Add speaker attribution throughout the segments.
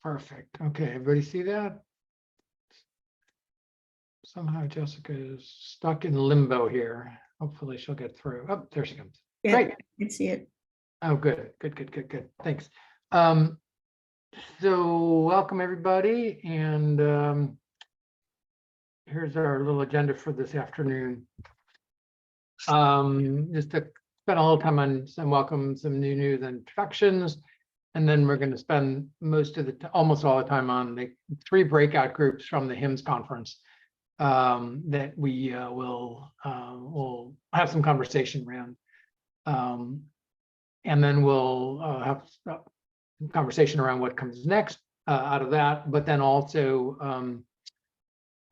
Speaker 1: Perfect. Okay, everybody see that? Somehow Jessica is stuck in limbo here. Hopefully she'll get through. Oh, there she comes.
Speaker 2: Yeah,
Speaker 1: Great.
Speaker 2: I can see it.
Speaker 1: Oh, good. Thanks. So welcome everybody. And here's our little agenda for this afternoon. Just to spend a little time on some welcome, some new news and introductions. And then we're going to spend most of the almost all the time on the 3 breakout groups from the HIMSS conference that we will have some conversation around. And then we'll have some conversation around what comes next out of that, but then also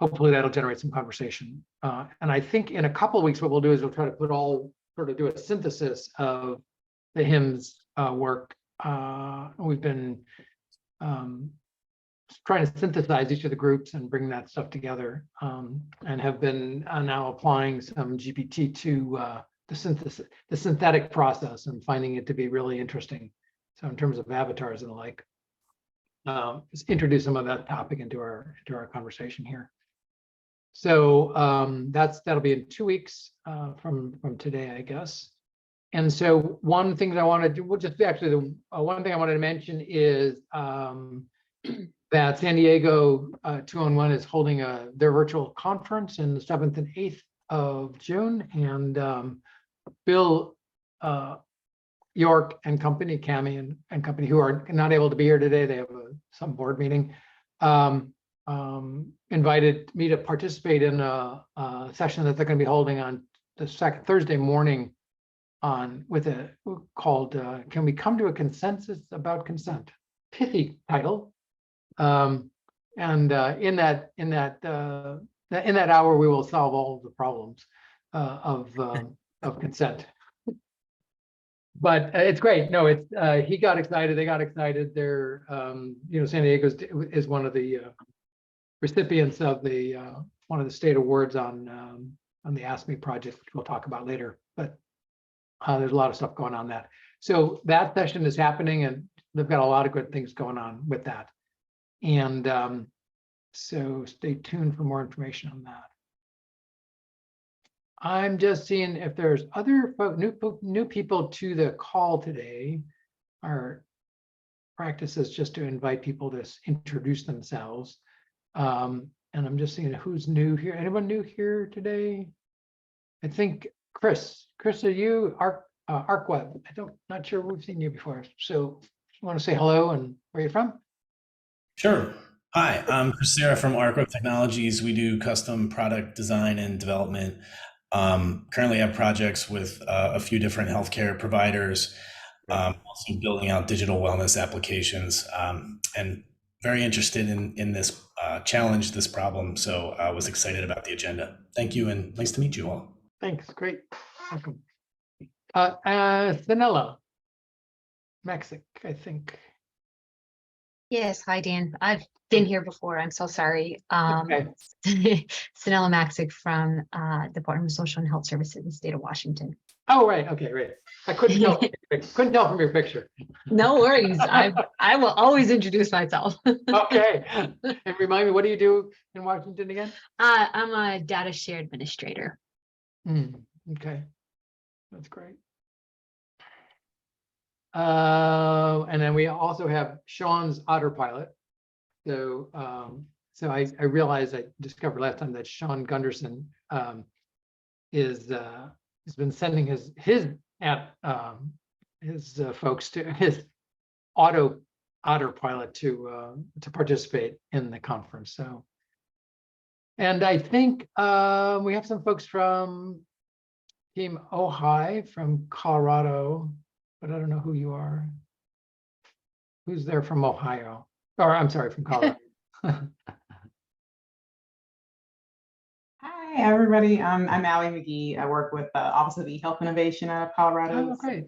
Speaker 1: hopefully that'll generate some conversation. And I think in a couple of weeks, what we'll do is we'll try to do a synthesis of the HIMSS work. We've been trying to synthesize each of the groups and bring that stuff together, and have been now applying some GPT to the synthetic process and finding it to be really interesting. So in terms of avatars and the like, just introduce some of that topic into our conversation here. So that'll be in 2 weeks from today, I guess. And so one thing that I wanted to do, the one thing I wanted to mention is that San Diego 2-on-1 is holding their virtual conference in the 7th and 8th of June, and Bill York and company, Cami and company, who are not able to be here today, they have some board meeting, invited me to participate in a session that they're going to be holding on the Thursday morning called Can We Come to a Consensus About Consent? Pithy title. And in that hour, we will solve all of the problems of consent. But it's great. No, it's he got excited. They got excited. They're San Diego is one of the recipients of one of the state awards on the Ask Me project, which we'll talk about later. But there's a lot of stuff going on that. So that session is happening, and they've got a lot of good things going on with that. And so stay tuned for more information on that. I'm just seeing if there's other new people to the call today. Our practice is just to invite people to introduce themselves. And I'm just seeing who's new here. Anyone new here today? I think Chris, are you ArcWeb? Not sure we've seen you before. So you want to say hello and where you're from?
Speaker 3: Sure. Hi, I'm Chris from ArcWeb Technologies. We do custom product design and development. Currently have projects with a few different healthcare providers, also building out digital wellness applications, and very interested in this challenge, this problem. So I was excited about the agenda. Thank you, and nice to meet you all.
Speaker 1: Thanks, great, welcome. Sanella Mexic, I think.
Speaker 4: Yes, hi Dan. I've been here before. I'm so sorry.
Speaker 1: Okay.
Speaker 4: Sanella Maxick from Department of Social and Health Services in the state of Washington.
Speaker 1: Oh, right. Okay, right. I couldn't tell. Couldn't tell from your picture.
Speaker 4: No worries. I will always introduce myself.
Speaker 1: Okay. And remind me, what do you do in Washington again?
Speaker 4: I'm a data share administrator.
Speaker 1: Okay, that's great. And then we also have Sean's autopilot. So, I realized I discovered last time that Sean Gunderson has been sending his folks to his autopilot to participate in the conference. So, and I think we have some folks from Team Ojai from Colorado, but I don't know who you are. Who's there from Ohio? Or I'm sorry, from Colorado.
Speaker 5: Hi, everybody. I'm Allie McGee. I work with the Office of E-Health Innovation out of Colorado.
Speaker 1: Oh, great.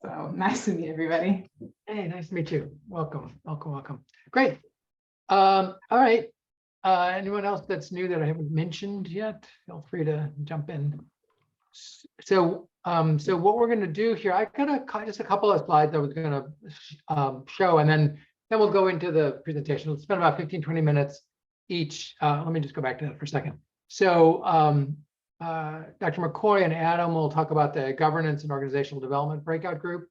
Speaker 5: So nice to meet everybody.
Speaker 1: Hey, nice to meet you. Welcome. Great. All right. Anyone else that's new that I haven't mentioned yet? Feel free to jump in. So what we're going to do here, I've got just a couple of slides I was going to show, and then then we'll go into the presentation. We'll spend about 15, 20 minutes each. Let me just go back to that for a second. So Dr. McCoy and Adam will talk about the governance and organizational development breakout group,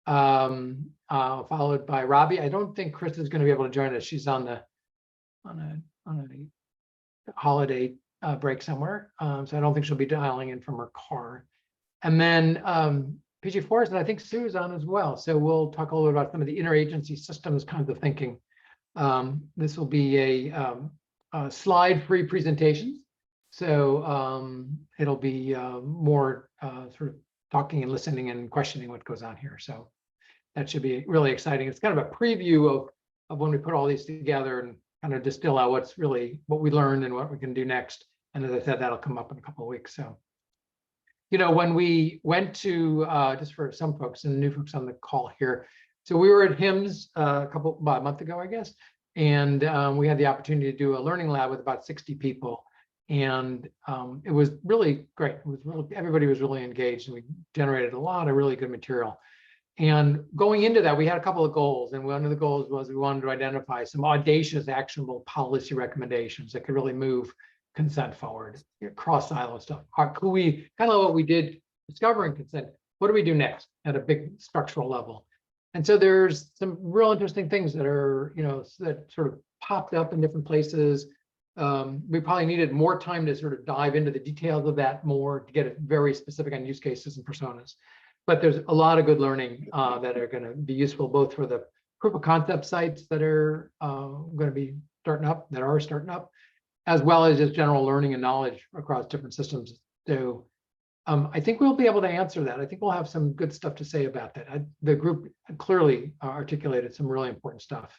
Speaker 1: followed by Robby. I don't think Chris is going to be able to join us. She's on a holiday break somewhere. So I don't think she'll be dialing in from her car. And then PG Forest, and I think Sue's on as well. So we'll talk a little bit about some of the interagency systems kinds of thinking. This will be a slide-free presentation. So it'll be more sort of talking and listening and questioning what goes on here. So that should be really exciting. It's kind of a preview of when we put all these together and kind of distill out what we learned and what we can do next. And as I said, that'll come up in a couple of weeks. So, you know, when we went to, just for some folks and new folks on the call here, so we were at HIMSS about a month ago, I guess, and we had the opportunity to do a learning lab with about 60 people. And it was really great. It was really, everybody was really engaged, and we generated a lot of really good material. And going into that, we had a couple of goals. And one of the goals was we wanted to identify some audacious, actionable policy recommendations that could really move consent forward, cross silo stuff. Could we, kind of what we did discovering consent, what do we do next at a big structural level? And so there's some real interesting things that are, you know, that sort of popped up in different places. We probably needed more time to sort of dive into the details of that more to get it very specific on use cases and personas. But there's a lot of good learning that are going to be useful both for the proof of concept sites that are going to be starting up, as well as just general learning and knowledge across different systems. So I think we'll be able to answer that. I think we'll have some good stuff to say about that. The group clearly articulated some really important stuff.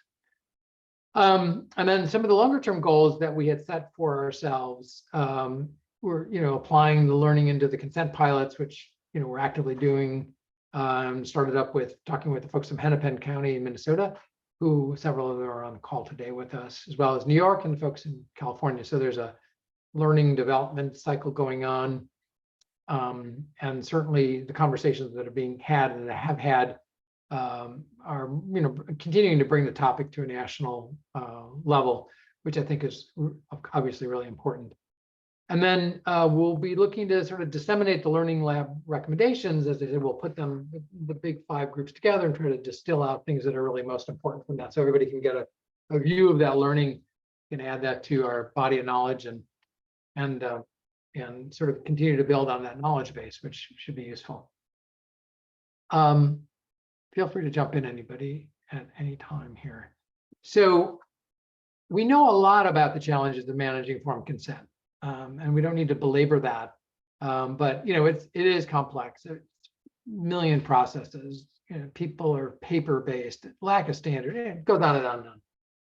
Speaker 1: And then some of the longer term goals that we had set for ourselves were, you know, applying the learning into the consent pilots, which, you know, we're actively doing. Started up with talking with the folks from Hennepin County in Minnesota, who several of them are on the call today with us, as well as New York and the folks in California. So there's a learning development cycle going on. And certainly the conversations that are being had and have had are, you know, continuing to bring the topic to a national level, which I think is obviously really important. And then we'll be looking to sort of disseminate the learning lab recommendations. As I said, we'll put them, the big 5 groups together, and try to distill out things that are really most important from that. So everybody can get a view of that learning, can add that to our body of knowledge and sort of continue to build on that knowledge base, which should be useful. Feel free to jump in, anybody, at any time here. So we know a lot about the challenges of managing informed consent. And we don't need to belabor that, but you know, it is complex. It's a million processes. You know, people are paper-based, lack of standard. It goes on and on and on.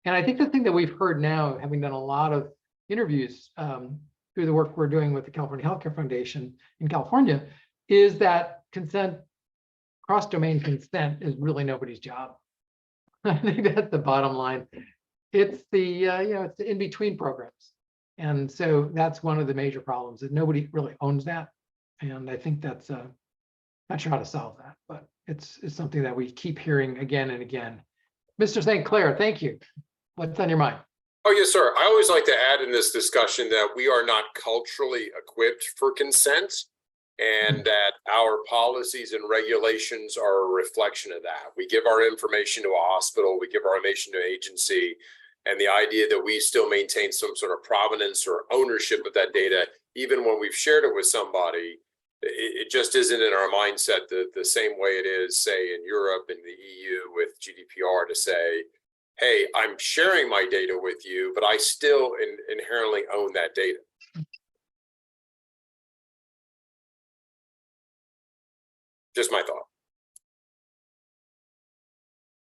Speaker 1: And I think the thing that we've heard now, having done a lot of interviews through the work we're doing with the California Healthcare Foundation in California, is that consent, cross-domain consent, is really nobody's job. I think that's the bottom line. It's the you know, it's the in-between programs. And so that's one of the major problems, that nobody really owns that. And I think that's not sure how to solve that, but it's something that we keep hearing again and again. Mr. St. Clair, thank you. What's on your mind?
Speaker 2: Oh, yes, sir. I always like to add in this discussion that we are not culturally equipped for consent, and that our policies and regulations are a reflection of that. We give our information to a hospital, we give our information to an agency, and the idea that we still maintain some sort of provenance or ownership of that data, even when we've shared it with somebody, it just isn't in our mindset the same way it is, say, in Europe and the EU with GDPR, to say, hey, I'm sharing my data with you, but I still inherently own that data. Just my thought.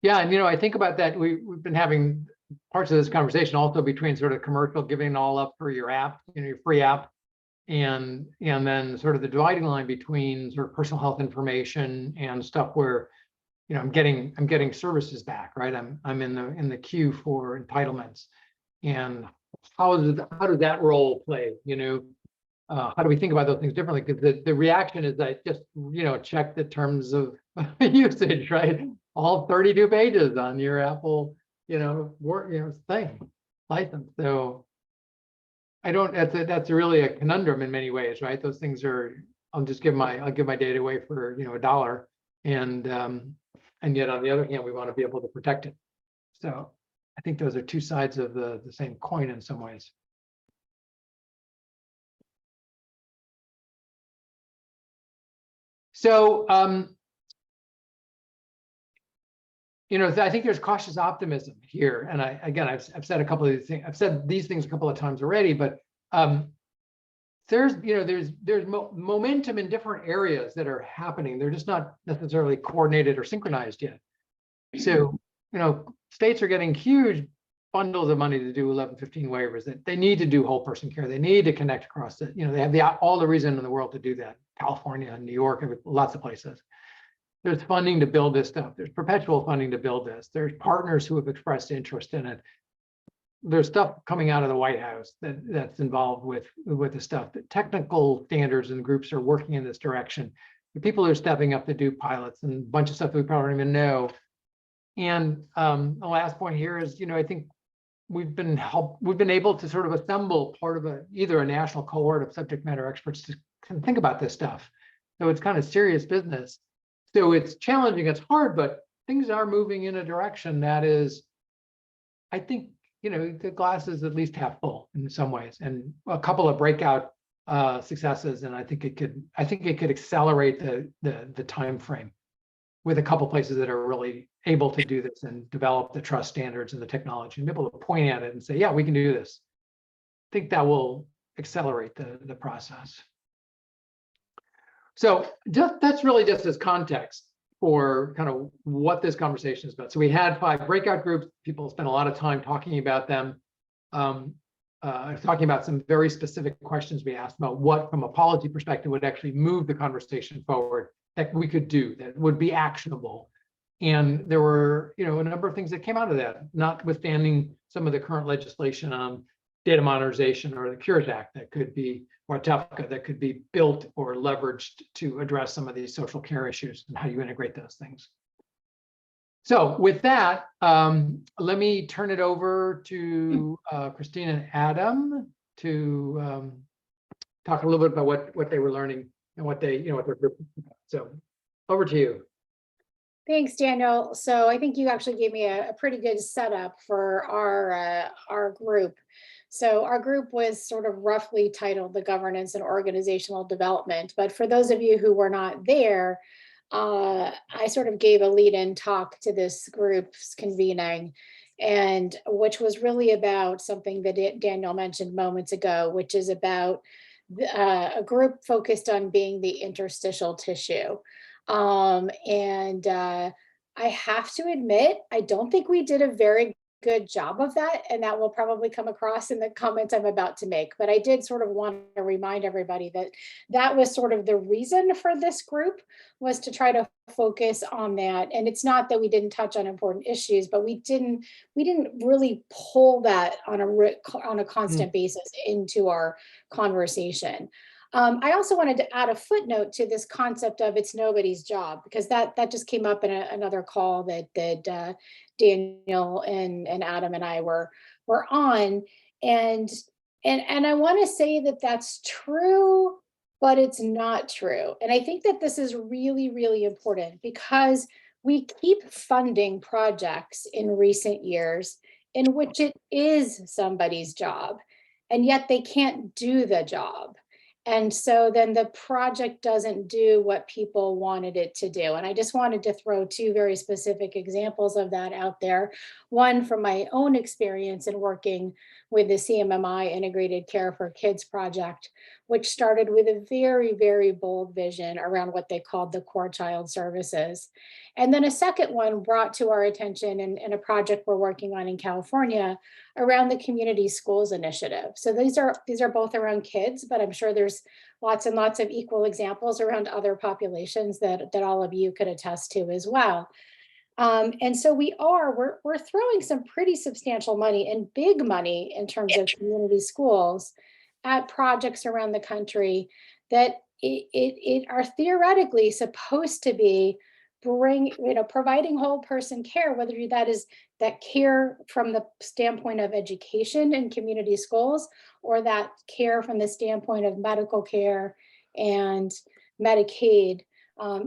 Speaker 1: Yeah, and you know, I think about that. We've been having parts of this conversation also between sort of commercial, giving it all up for your app, you know, your free app, and then sort of the dividing line between sort of personal health information and stuff where, you know, I'm getting services back, right? I'm in the queue for entitlements, and how does that role play? You know, how do we think about those things differently? Because the reaction is that just, you know, check the terms of usage, right? All 32 pages on your Apple thing, license. So I don't, that's really a conundrum in many ways, right? Those things are, I'll give my data away for, $1. And yet on the other hand, we want to be able to protect it. So I think those are two sides of the same coin in some ways. So, I think there's cautious optimism here. And I've said a couple of these things. I've said these things a couple of times already, but there's momentum in different areas that are happening. They're just not necessarily coordinated or synchronized yet. So, states are getting huge bundles of money to do 1115 waivers. That they need to do whole person care. They need to connect across it. They have all the reason in the world to do that. California and New York and lots of places. There's funding to build this stuff. There's perpetual funding to build this. There's partners who have expressed interest in it. There's stuff coming out of the White House that's involved with the stuff. The technical standards and groups are working in this direction. The people are stepping up to do pilots and a bunch of stuff that we probably don't even know. And the last point here is, I think we've been able to sort of assemble part of either a national cohort of subject matter experts to think about this stuff. So it's kind of serious business. So it's challenging, it's hard, but things are moving in a direction that is, I think, the glass is at least half full in some ways, and a couple of breakout successes. And I think it could accelerate the time frame with a couple places that are really able to do this and develop the trust standards and the technology and be able to point at it and say, yeah, we can do this. I think that will accelerate the process. So that's really just as context for kind of what this conversation is about. So we had 5 breakout groups. People spent a lot of time talking about them, talking about some very specific questions we asked about what, from a policy perspective, would actually move the conversation forward that we could do, that would be actionable. And there were, a number of things that came out of that, notwithstanding some of the current legislation on data modernization or the Cures Act that could be, or TEFCA, that could be built or leveraged to address some of these social care issues and how you integrate those things. So with that, let me turn it over to Kristine and Adam to talk a little bit about what they were learning and what they, what their group. So over to you.
Speaker 6: Thanks, Daniel. So I think you actually gave me a pretty good setup for our group. So our group was sort of roughly titled the Governance and Organizational Development. But for those of you who were not there, I sort of gave a lead-in talk to this group's convening, and which was really about something that Daniel mentioned moments ago, which is about a group focused on being the interstitial tissue. I have to admit, I don't think we did a very good job of that, and that will probably come across in the comments I'm about to make. But I did sort of want to remind everybody that that was sort of the reason for this group, was to try to focus on that. And it's not that we didn't touch on important issues, but we didn't really pull that on a constant basis into our conversation. I also wanted to add a footnote to this concept of it's nobody's job, because that just came up in another call that Daniel and Adam and I were on, and I want to say that that's true, but it's not true. And I think that this is really, really important, because we keep funding projects in recent years in which it is somebody's job, and yet they can't do the job. And so then the project doesn't do what people wanted it to do. And I just wanted to throw 2 very specific examples of that out there. One from my own experience in working with the CMMI Integrated Care for Kids project, which started with a very, very bold vision around what they called the core child services. And then a second one brought to our attention in a project we're working on in California around the Community Schools Initiative. So these are both around kids, but I'm sure there's lots and lots of equal examples around other populations that all of you could attest to as well. And so we're throwing some pretty substantial money and big money in terms of community schools at projects around the country that it are theoretically supposed to be providing whole person care, whether that is that care from the standpoint of education in community schools, or that care from the standpoint of medical care and Medicaid,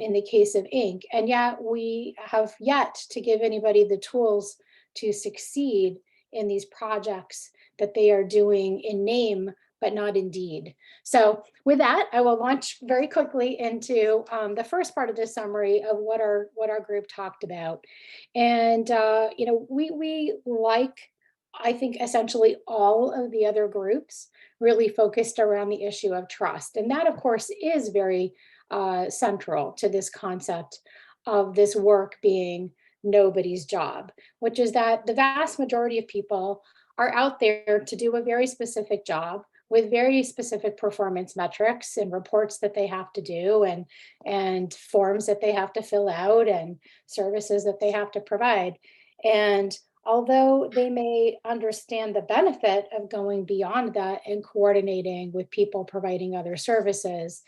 Speaker 6: in the case of Inc. And yet we have yet to give anybody the tools to succeed in these projects that they are doing in name, but not in deed. So with that, I will launch very quickly into the first part of this summary of what our group talked about. And we like, I think, essentially all of the other groups really focused around the issue of trust. And that, of course, is very central to this concept of this work being nobody's job, which is that the vast majority of people are out there to do a very specific job with very specific performance metrics and reports that they have to do, and forms that they have to fill out, and services that they have to provide. And although they may understand the benefit of going beyond that and coordinating with people providing other services,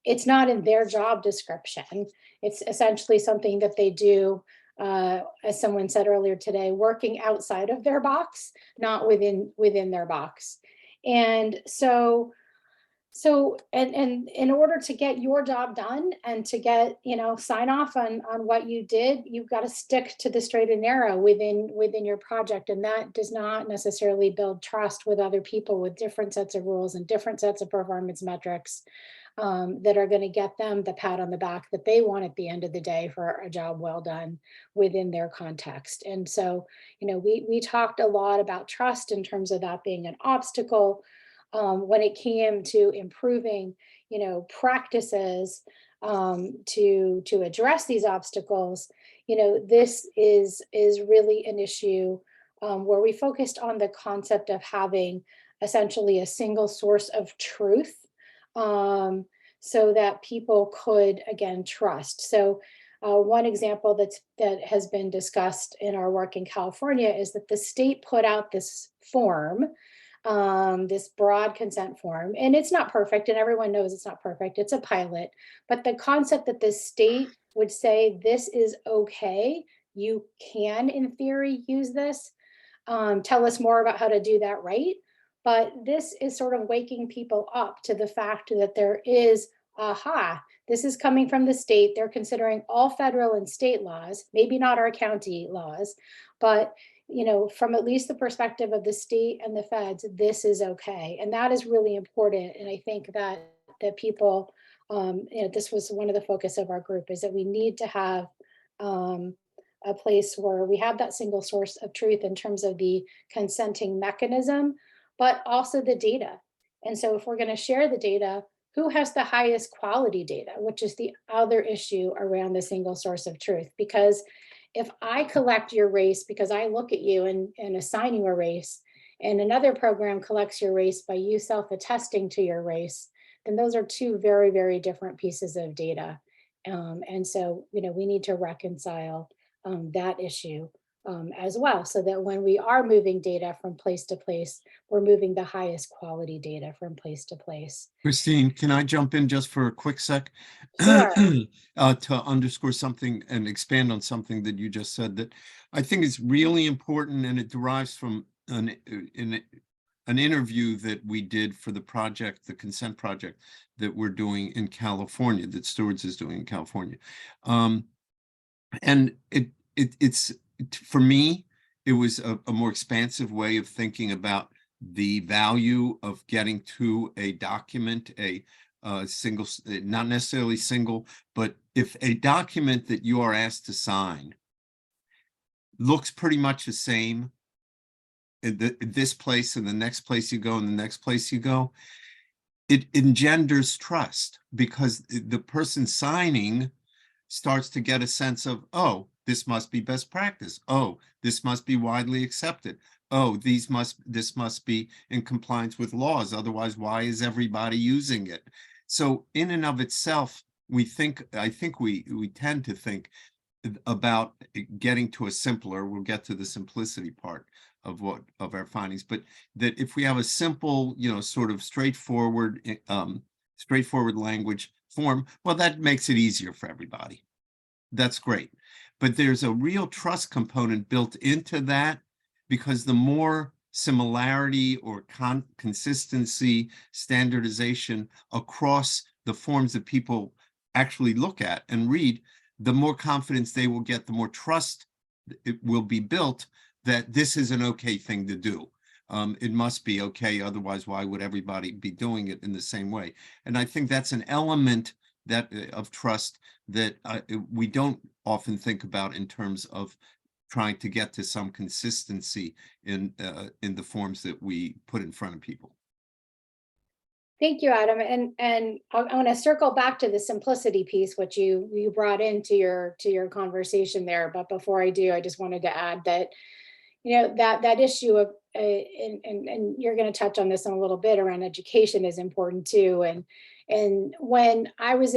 Speaker 6: it's not in their job description. It's essentially something that they do, as someone said earlier today, working outside of their box, not within their box. And so in order to get your job done and to get, sign off on what you did, you've got to stick to the straight and narrow within your project. And that does not necessarily build trust with other people with different sets of rules and different sets of performance metrics that are going to get them the pat on the back that they want at the end of the day for a job well done within their context. And so, we talked a lot about trust in terms of that being an obstacle. When it came to improving, practices to address these obstacles, this is really an issue where we focused on the concept of having essentially a single source of truth, so that people could, again, trust. So one example that has been discussed in our work in California is that the state put out this form, this broad consent form, and it's not perfect, and everyone knows it's not perfect. It's a pilot, but the concept that the state would say, this is okay, you can, in theory, use this. Tell us more about how to do that right. But this is sort of waking people up to the fact that there is, this is coming from the state. They're considering all federal and state laws, maybe not our county laws, but from at least the perspective of the state and the feds, this is okay. And that is really important. And I think that people, this was one of the focus of our group, is that we need to have a place where we have that single source of truth in terms of the consenting mechanism, but also the data. And so if we're going to share the data, who has the highest quality data, which is the other issue around the single source of truth? Because if I collect your race because I look at you and assign you a race, and another program collects your race by you self-attesting to your race, then those are two very, very different pieces of data. And so, we need to reconcile that issue as well, so that when we are moving data from place to place, we're moving the highest quality data from place to place.
Speaker 7: Kristine, can I jump in just for a quick sec?
Speaker 6: Sure.
Speaker 7: To underscore something and expand on something that you just said that I think is really important, and it derives from an interview that we did for the project, the consent project that we're doing in California, that Stewards is doing in California. And it's for me, it was a more expansive way of thinking about the value of getting to a document, a single, not necessarily single, but if a document that you are asked to sign looks pretty much the same in this place and the next place you go and the next place you go, it engenders trust, because the person signing starts to get a sense of, oh, this must be best practice. Oh, this must be widely accepted. Oh, this must be in compliance with laws. Otherwise, why is everybody using it? So in and of itself, I think we tend to think about getting to a simpler, we'll get to the simplicity part of our findings, but that if we have a simple, sort of straightforward language form, well, that makes it easier for everybody. that's great. But there's a real trust component built into that, because the more similarity or consistency, standardization across the forms that people actually look at and read, the more confidence they will get, the more trust it will be built that this is an okay thing to do. It must be okay, otherwise why would everybody be doing it in the same way? And I think that's an element that of trust that we don't often think about in terms of trying to get to some consistency in the forms that we put in front of people.
Speaker 6: Thank you, Adam. And I want to circle back to the simplicity piece, which you brought into your conversation there. But before I do, I just wanted to add that, that issue of and you're going to touch on this in a little bit around education is important too. And when I was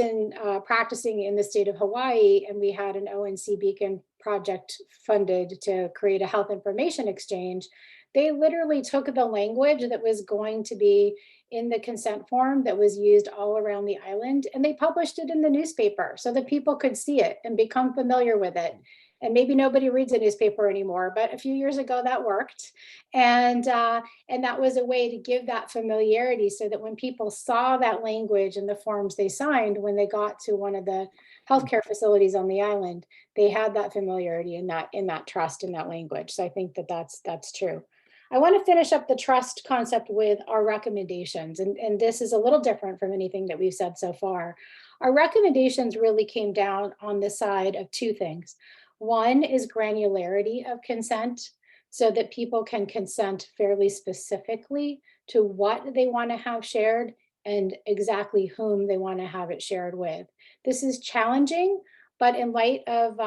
Speaker 6: practicing in the state of Hawaii, and we had an ONC Beacon project funded to create a health information exchange, they literally took the language that was going to be in the consent form that was used all around the island, and they published it in the newspaper so that people could see it and become familiar with it. And maybe nobody reads a newspaper anymore, but a few years ago that worked. And that was a way to give that familiarity so that when people saw that language in the forms they signed, when they got to one of the healthcare facilities on the island, they had that familiarity in that trust in that language. So I think that's true. I want to finish up the trust concept with our recommendations. And this is a little different from anything that we've said so far. Our recommendations really came down on the side of two things. One is granularity of consent, so that people can consent fairly specifically to what they want to have shared and exactly whom they want to have it shared with. This is challenging, but in light of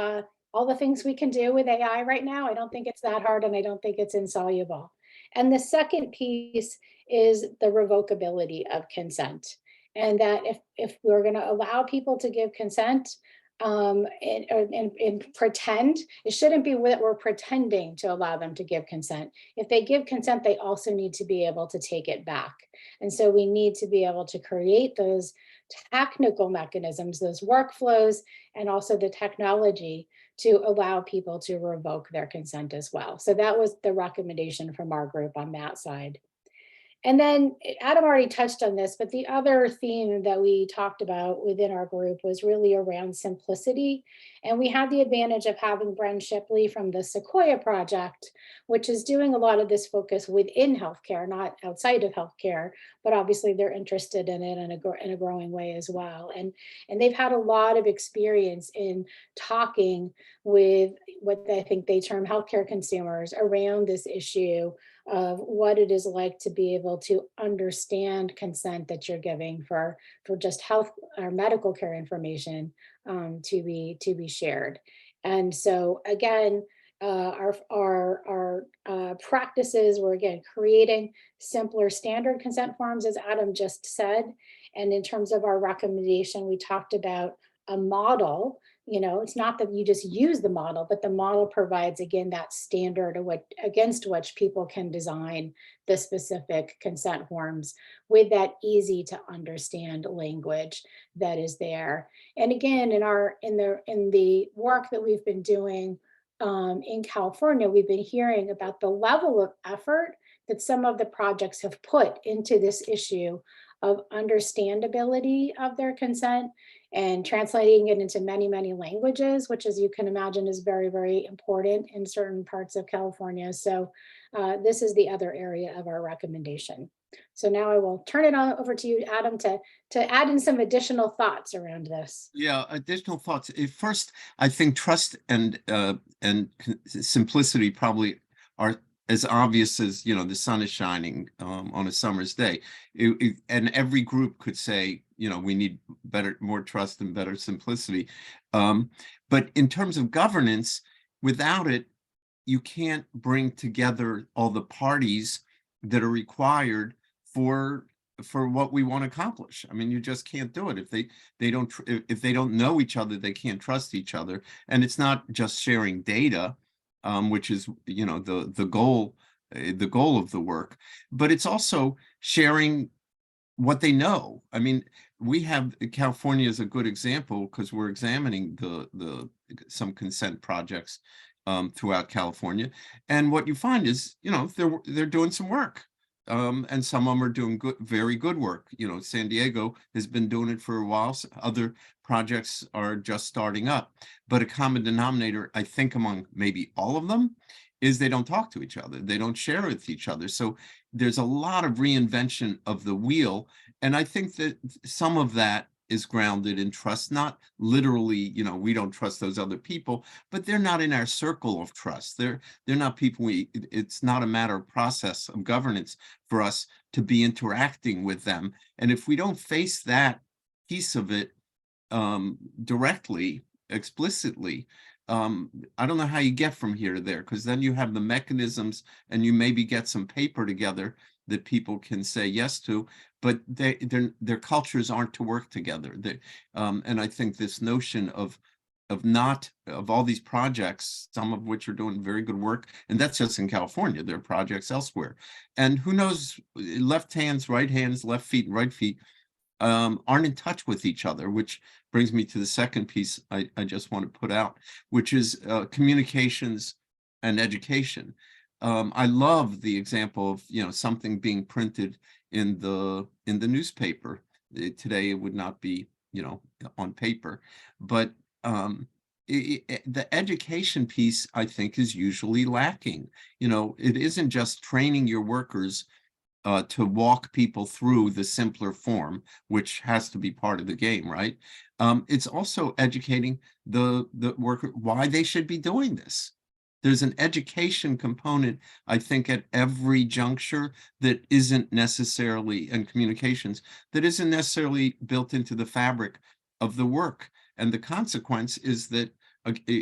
Speaker 6: all the things we can do with AI right now, I don't think it's that hard, and I don't think it's insoluble. And the second piece is the revocability of consent. And that if we're going to allow people to give consent, and pretend, it shouldn't be that we're pretending to allow them to give consent. If they give consent, they also need to be able to take it back. And so we need to be able to create those technical mechanisms, those workflows, and also the technology to allow people to revoke their consent as well. So that was the recommendation from our group on that side. And then Adam already touched on this, but the other theme that we talked about within our group was really around simplicity. And we had the advantage of having Bren Shipley from the Sequoia Project, which is doing a lot of this focus within healthcare, not outside of healthcare, but obviously they're interested in it in a growing way as well. And they've had a lot of experience in talking with what I think they term healthcare consumers around this issue of what it is like to be able to understand consent that you're giving for just health or medical care information to be shared. And so again, our practices were again creating simpler standard consent forms, as Adam just said. And in terms of our recommendation, we talked about a model. It's not that you just use the model, but the model provides, again, that standard against which people can design the specific consent forms with that easy to understand language that is there. And again, in the work that we've been doing in California, we've been hearing about the level of effort that some of the projects have put into this issue of understandability of their consent and translating it into many, many languages, which, as you can imagine, is very, very important in certain parts of California. So this is the other area of our recommendation. So now I will turn it over to you, Adam, to add in some additional thoughts around this.
Speaker 7: Yeah, additional thoughts. First, I think trust and simplicity probably are as obvious as, the sun is shining on a summer's day. And every group could say, we need more trust and better simplicity. But in terms of governance, without it, you can't bring together all the parties that are required for what we want to accomplish. I mean, you just can't do it. If they don't know each other, they can't trust each other. And it's not just sharing data, which is, the goal of the work, but it's also sharing what they know. I mean, we have California is a good example because we're examining some consent projects throughout California, and what you find is, you know, they're doing some work, and some of them are doing very good work. You know, San Diego has been doing it for a while. So other projects are just starting up, but a common denominator, I think, among maybe all of them, is they don't talk to each other. They don't share with each other. So there's a lot of reinvention of the wheel. And I think that some of that is grounded in trust, not literally, you know, we don't trust those other people, but they're not in our circle of trust. They're not people it's not a matter of process of governance for us to be interacting with them. And if we don't face that piece of it directly, explicitly, I don't know how you get from here to there, because then you have the mechanisms and you maybe get some paper together that people can say yes to, but their cultures aren't to work together. And I think this notion of all these projects, some of which are doing very good work, and that's just in California, there are projects elsewhere. And who knows, left hands, right hands, left feet, right feet, aren't in touch with each other, which brings me to the second piece I just want to put out, which is communications and education. I love the example of, you know, something being printed in the newspaper. Today it would not be, you know, on paper, but the education piece, I think, is usually lacking. You know, it isn't just training your workers to walk people through the simpler form, which has to be part of the game, right? It's also educating the worker why they should be doing this. There's an education component, I think, at every juncture that isn't necessarily, and communications, that isn't necessarily built into the fabric of the work. And the consequence is that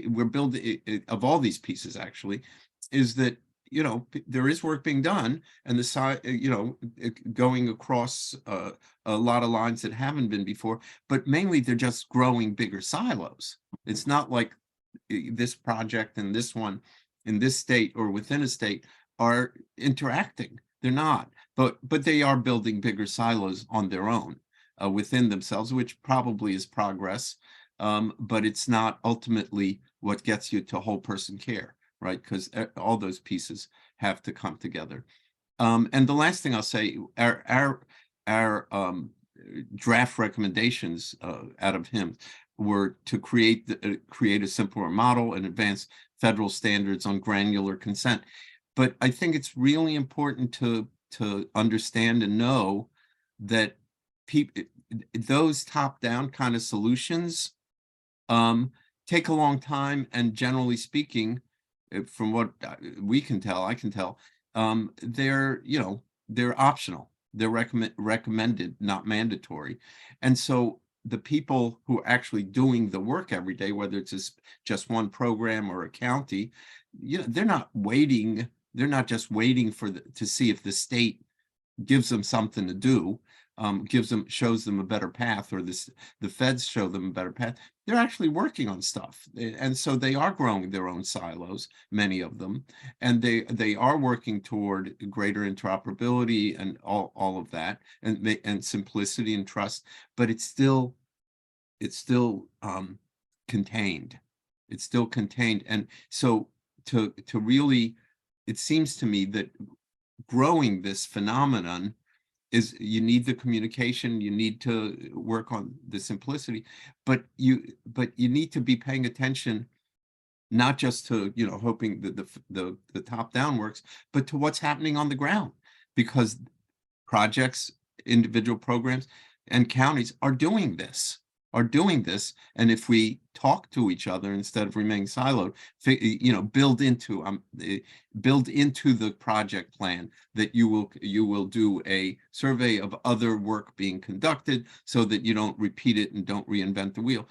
Speaker 7: we're building, of all these pieces actually, is that, you know, there is work being done, and the side, you know, going across a lot of lines that haven't been before, but mainly they're just growing bigger silos. It's not like this project and this one in this state or within a state are interacting. They're not, but they are building bigger silos on their own within themselves, which probably is progress, but it's not ultimately what gets you to whole person care. Right, because all those pieces have to come together. And the last thing I'll say, our draft recommendations out of HIMSS were to create a simpler model and advance federal standards on granular consent. But I think it's really important to understand and know that those top-down kind of solutions take a long time, and generally speaking, from what we can tell, I can tell, they're, you know, they're optional. They're recommended, not mandatory. And so the people who are actually doing the work every day, whether it's just one program or a county, you know, they're not waiting. They're not just waiting to see if the state gives them something to do, shows them a better path, or the feds show them a better path. They're actually working on stuff, and so they are growing their own silos, many of them, and they are working toward greater interoperability and all of that, and simplicity and trust. But it's still contained. It's still contained, and so to really, it seems to me that growing this phenomenon is, you need the communication, you need to work on the simplicity, but you need to be paying attention, not just to, you know, hoping that the top down works, but to what's happening on the ground, because projects, individual programs, and counties are doing this. And if we talk to each other instead of remaining siloed, you know, build into the project plan that you will do a survey of other work being conducted, so that you don't repeat it and don't reinvent the wheel.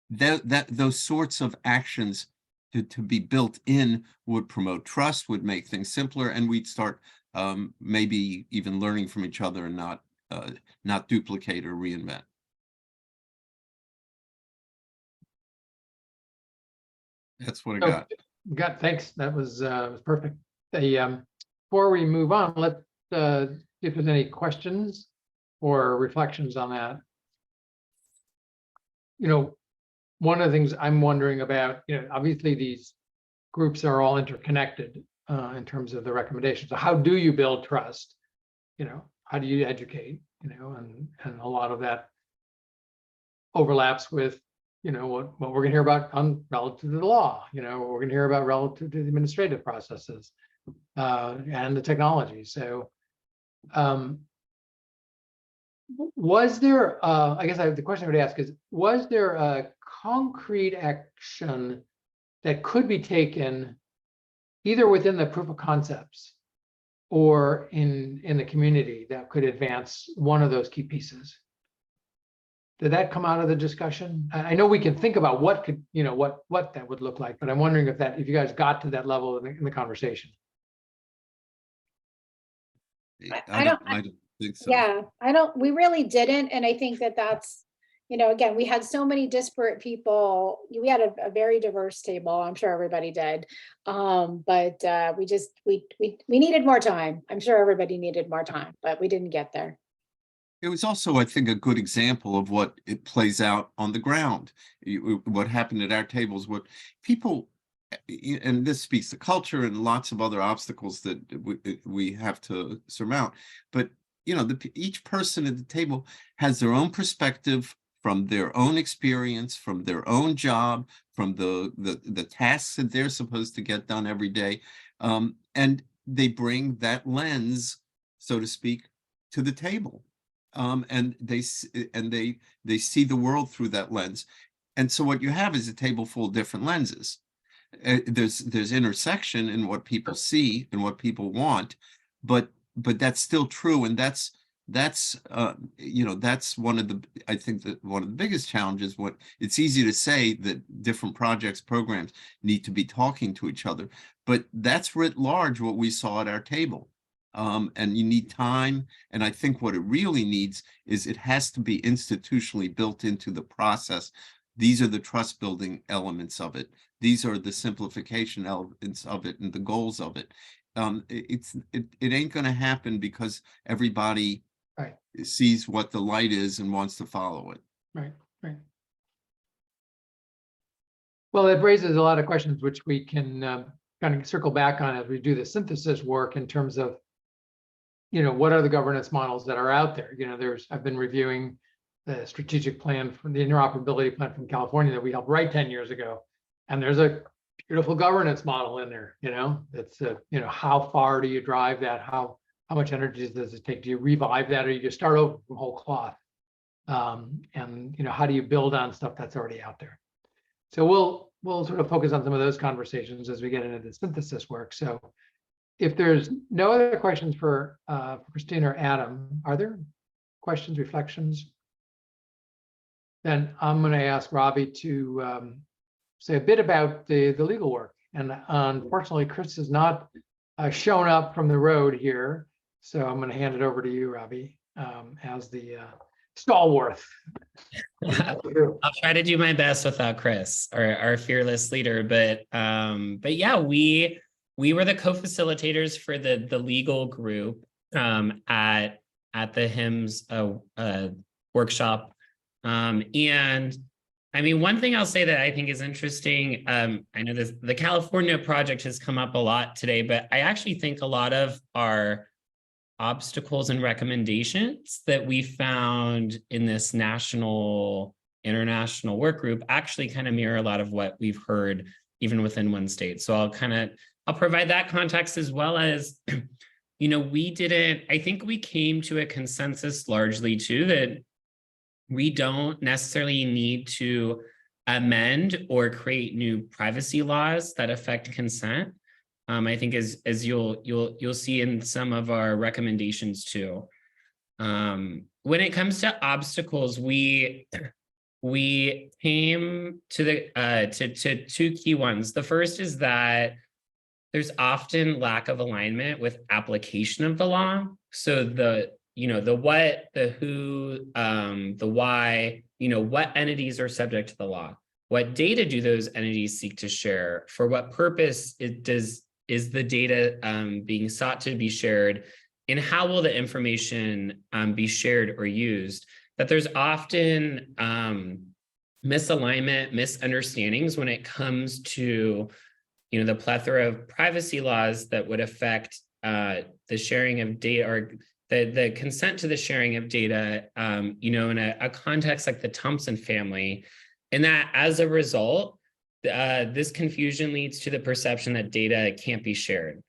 Speaker 7: Those sorts of actions to be built in would promote trust, would make things simpler, and we'd start maybe even learning from each other and not duplicate or reinvent. That's what I got.
Speaker 1: Thanks. That was perfect. Before we move on, let's see if there's any questions or reflections on that. You know, one of the things I'm wondering about, you know, obviously these groups are all interconnected in terms of the recommendations. So how do you build trust? You know, how do you educate? You know, and a lot of that overlaps with, you know, what we're going to hear about on relative to the law. You know, what we're going to hear about relative to the administrative processes and the technology. So, was there? I guess the question I would ask is: was there a concrete action that could be taken either within the proof of concepts or in the community that could advance one of those key pieces? Did that come out of the discussion? I know we can think about what could, you know, what that would look like, but I'm wondering if you guys got to that level in the conversation.
Speaker 6: I don't
Speaker 7: think so.
Speaker 6: Yeah, we really didn't. And I think that that's, you know, again, we had so many disparate people. We had a very diverse table. I'm sure everybody did. But we needed more time. I'm sure everybody needed more time, but we didn't get there.
Speaker 7: It was also, I think, a good example of what it plays out on the ground. What happened at our tables, what people, and this speaks to culture and lots of other obstacles that we have to surmount. But, you know, each person at the table has their own perspective from their own experience, from their own job, from the tasks that they're supposed to get done every day. And they bring that lens, so to speak, to the table. And they see the world through that lens. And so what you have is a table full of different lenses. There's intersection in what people see and what people want, but that's still true. And that's you know, that's one of the, I think that one of the biggest challenges. It's easy to say that different projects, programs need to be talking to each other, but that's writ large what we saw at our table. And you need time. And I think what it really needs is it has to be institutionally built into the process. These are the trust building elements of it. These are the simplification elements of it and the goals of it. It ain't going to happen because everybody sees what the light is and wants to follow it.
Speaker 1: Right. Well, it raises a lot of questions, which we can kind of circle back on as we do the synthesis work in terms of, you know, what are the governance models that are out there? You know, I've been reviewing the strategic plan from the interoperability plan from California that we helped write 10 years ago. And there's a beautiful governance model in there, you know, that's, you know, how far do you drive that? How much energy does it take? Do you revive that or you just start over from whole cloth? And, you know, how do you build on stuff that's already out there? So we'll sort of focus on some of those conversations as we get into the synthesis work. So if there's no other questions for Kristine or Adam, are there questions, reflections? Then I'm going to ask Robby to say a bit about the legal work. And unfortunately, Chris has not shown up from the road here. So I'm going to hand it over to you, Robby, as the stalwart.
Speaker 8: I'll try to do my best without Chris, our fearless leader. But yeah, we were the co-facilitators for the legal group at the HIMSS workshop. And I mean, one thing I'll say that I think is interesting, I know the California project has come up a lot today, but I actually think a lot of our obstacles and recommendations that we found in this international work group actually kind of mirror a lot of what we've heard even within one state. So I'll provide that context as well as, you know, I think we came to a consensus largely too that we don't necessarily need to amend or create new privacy laws that affect consent. I think as you'll see in some of our recommendations too. When it comes to obstacles, we came to two key ones. The first is that there's often lack of alignment with application of the law. So the what, the who, the why, you know, what entities are subject to the law? What data do those entities seek to share? For what purpose is the data being sought to be shared? and how will the information be shared or used, that there's often misalignment, misunderstandings when it comes to, you know, the plethora of privacy laws that would affect the sharing of data, or the consent to the sharing of data, you know, in a context like the Thompson family. And that as a result, this confusion leads to the perception that data can't be shared,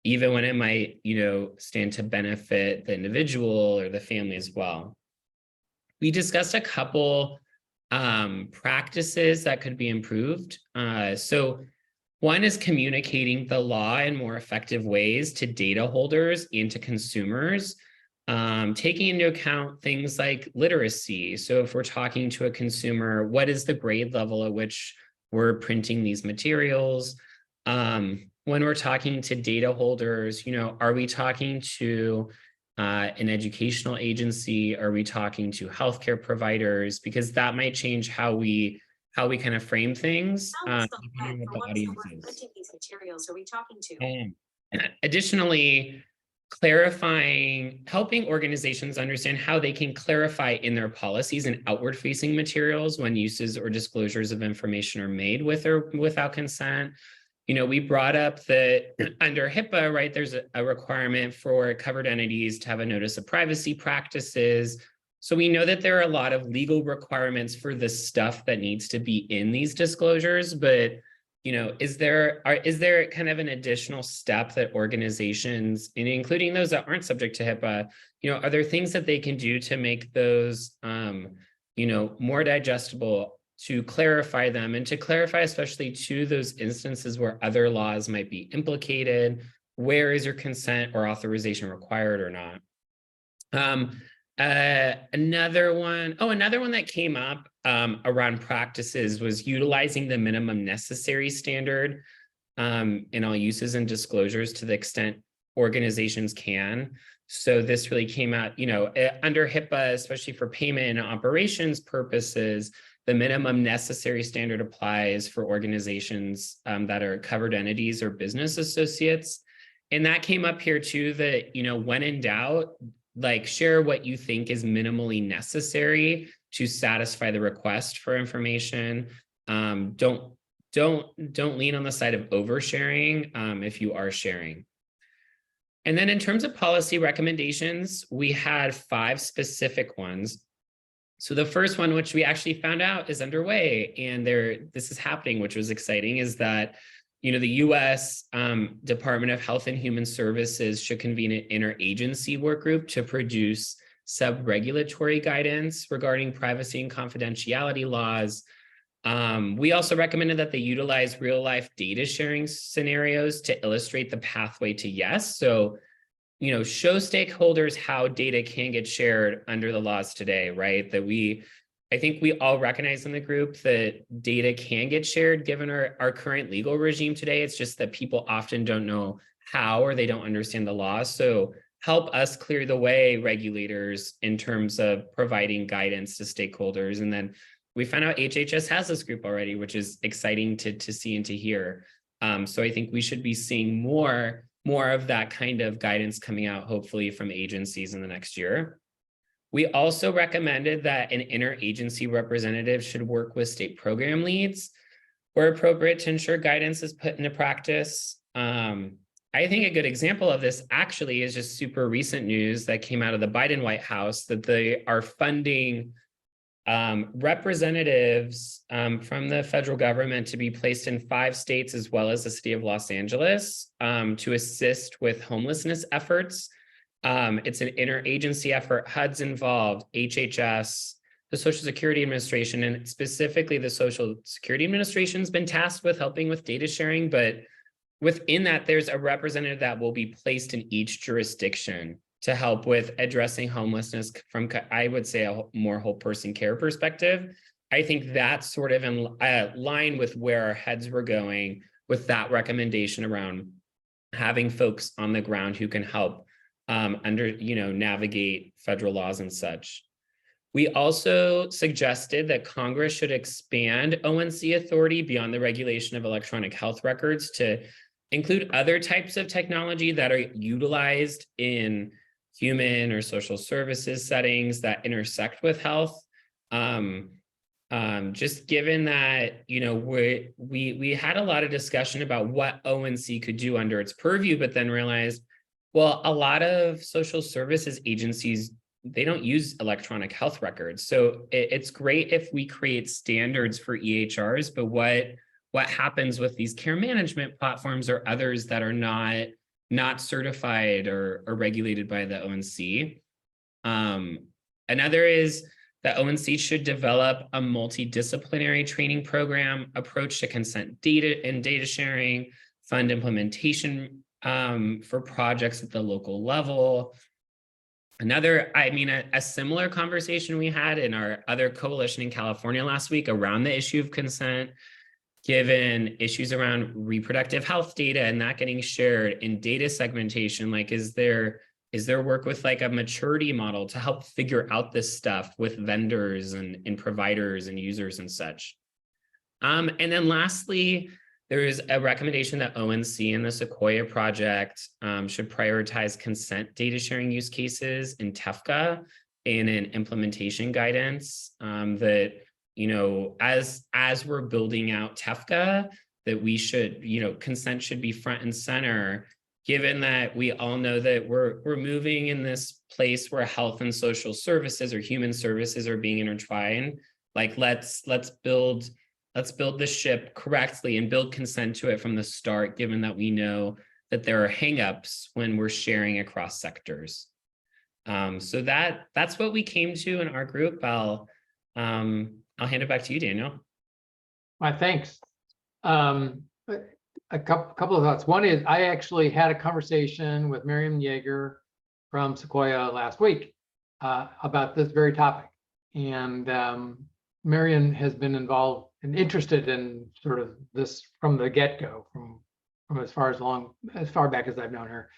Speaker 8: even when it might, you know, stand to benefit the individual or the family as well. We discussed a couple practices that could be improved. So one is communicating the law in more effective ways to data holders and to consumers, taking into account things like literacy. So if we're talking to a consumer, what is the grade level at which we're printing these materials? When we're talking to data holders, you know, are we talking to an educational agency? Are we talking to healthcare providers? Because that might change how we kind of frame things. Depending on what the audience is.
Speaker 9: These materials are we talking to?
Speaker 8: Additionally, helping organizations understand how they can clarify in their policies and outward-facing materials when uses or disclosures of information are made with or without consent. You know, we brought up that under HIPAA, right, there's a requirement for covered entities to have a notice of privacy practices. So we know that there are a lot of legal requirements for the stuff that needs to be in these disclosures, but, you know, is there kind of an additional step that organizations, and including those that aren't subject to HIPAA, you know, are there things that they can do to make those, you know, more digestible, to clarify them, and to clarify especially to those instances where other laws might be implicated? Where is your consent or authorization required or not? Another one that came up around practices was utilizing the minimum necessary standard in all uses and disclosures to the extent organizations can. So this really came out, you know, under HIPAA, especially for payment and operations purposes, the minimum necessary standard applies for organizations that are covered entities or business associates. And that came up here too, that, you know, when in doubt, like, share what you think is minimally necessary to satisfy the request for information. Don't lean on the side of oversharing if you are sharing. And then in terms of policy recommendations, we had 5 specific ones. So the first one, which we actually found out is underway, and this is happening, which was exciting, is that, you know, the U.S. Department of Health and Human Services should convene an interagency work group to produce sub-regulatory guidance regarding privacy and confidentiality laws. We also recommended that they utilize real-life data sharing scenarios to illustrate the pathway to yes. So, you know, show stakeholders how data can get shared under the laws today, right? I think we all recognize in the group that data can get shared given our current legal regime today. It's just that people often don't know how, or they don't understand the law. So help us clear the way, regulators, in terms of providing guidance to stakeholders. And then we found out HHS has this group already, which is exciting to see and to hear. So I think we should be seeing more of that kind of guidance coming out, hopefully, from agencies in the next year. We also recommended that an interagency representative should work with state program leads where appropriate to ensure guidance is put into practice. I think a good example of this actually is just super recent news that came out of the Biden White House, that they are funding representatives from the federal government to be placed in 5 states as well as the city of Los Angeles to assist with homelessness efforts. It's an interagency effort. HUD's involved, HHS, the Social Security Administration, and specifically the Social Security Administration has been tasked with helping with data sharing, but within that, there's a representative that will be placed in each jurisdiction to help with addressing homelessness from, I would say, a more whole person care perspective. I think that's sort of in line with where our heads were going with that recommendation around having folks on the ground who can help navigate federal laws and such. We also suggested that Congress should expand ONC authority beyond the regulation of electronic health records to include other types of technology that are utilized in human or social services settings that intersect with health. Just given that, you know, we had a lot of discussion about what ONC could do under its purview, but then realized, well, a lot of social services agencies, they don't use electronic health records. So it's great if we create standards for EHRs, but what happens with these care management platforms or others that are not certified or regulated by the ONC? Another is that ONC should develop a multidisciplinary training program approach to consent data and data sharing, fund implementation for projects at the local level. Another, I mean, a similar conversation we had in our other coalition in California last week around the issue of consent, given issues around reproductive health data and that getting shared in data segmentation, like is there work with like a maturity model to help figure out this stuff with vendors and providers and users and such? And then lastly, there is a recommendation that ONC and the Sequoia project should prioritize consent data sharing use cases in TEFCA in an implementation guidance that, you know, as we're building out TEFCA, that we should, you know, consent should be front and center, given that we all know that we're moving in this place where health and social services or human services are being intertwined. Like let's build the ship correctly and build consent to it from the start, given that we know that there are hangups when we're sharing across sectors. So that's what we came to in our group. I'll hand it back to you, Daniel.
Speaker 1: Well, thanks. A couple of thoughts. One is I actually had a conversation with Miriam Yeager from Sequoia last week about this very topic. And Miriam has been involved and interested in sort of this from the get-go, from as far back as I've known her.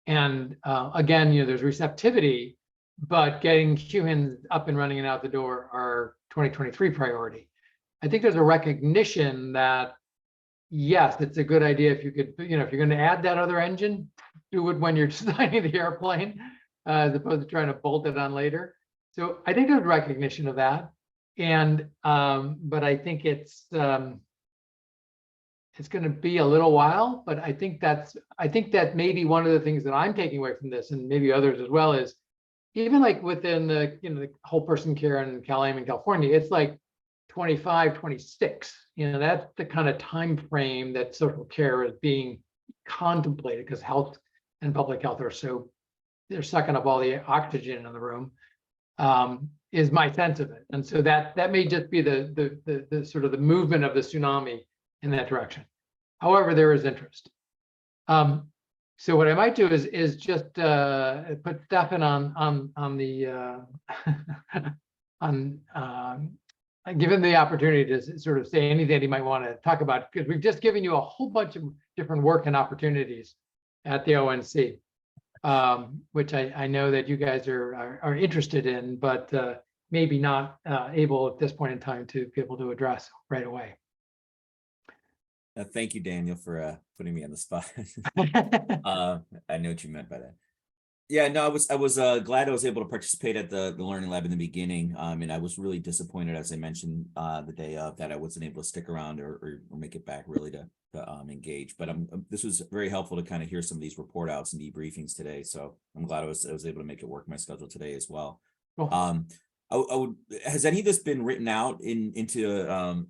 Speaker 1: And again, you know, there's receptivity, but getting humans up and running and out the door are 2023 priority. I think there's a recognition that yes, it's a good idea if you could, you know, if you're going to add that other engine, do it when you're designing the airplane, as opposed to trying to bolt it on later. So I think there's recognition of that. And but I think it's going to be a little while, but I think that maybe one of the things that I'm taking away from this, and maybe others as well, is even like within the, you know, the whole person care in Cal-AIM in California, it's like 25, 26. You know, that's the kind of time frame that social care is being contemplated, because health and public health are so, they're sucking up all the oxygen in the room, is my sense of it. And so that may just be the sort of the movement of the tsunami in that direction. However, there is interest. So what I might do is just put Stefan on the give him the opportunity to sort of say anything he might want to talk about, because we've just given you a whole bunch of different work and opportunities at the ONC, which I know that you guys are interested in, but maybe not able at this point in time to be able to address right away.
Speaker 10: Thank you, Daniel, for putting me on the spot. I know what you meant by that. Yeah, no, I was glad I was able to participate at the Learning Lab in the beginning. And I was really disappointed, as I mentioned the day of, that I wasn't able to stick around or make it back really to engage. But this was very helpful to kind of hear some of these report outs and debriefings today. So I'm glad I was able to make it work my schedule today as well. Cool. Has any of this been written out into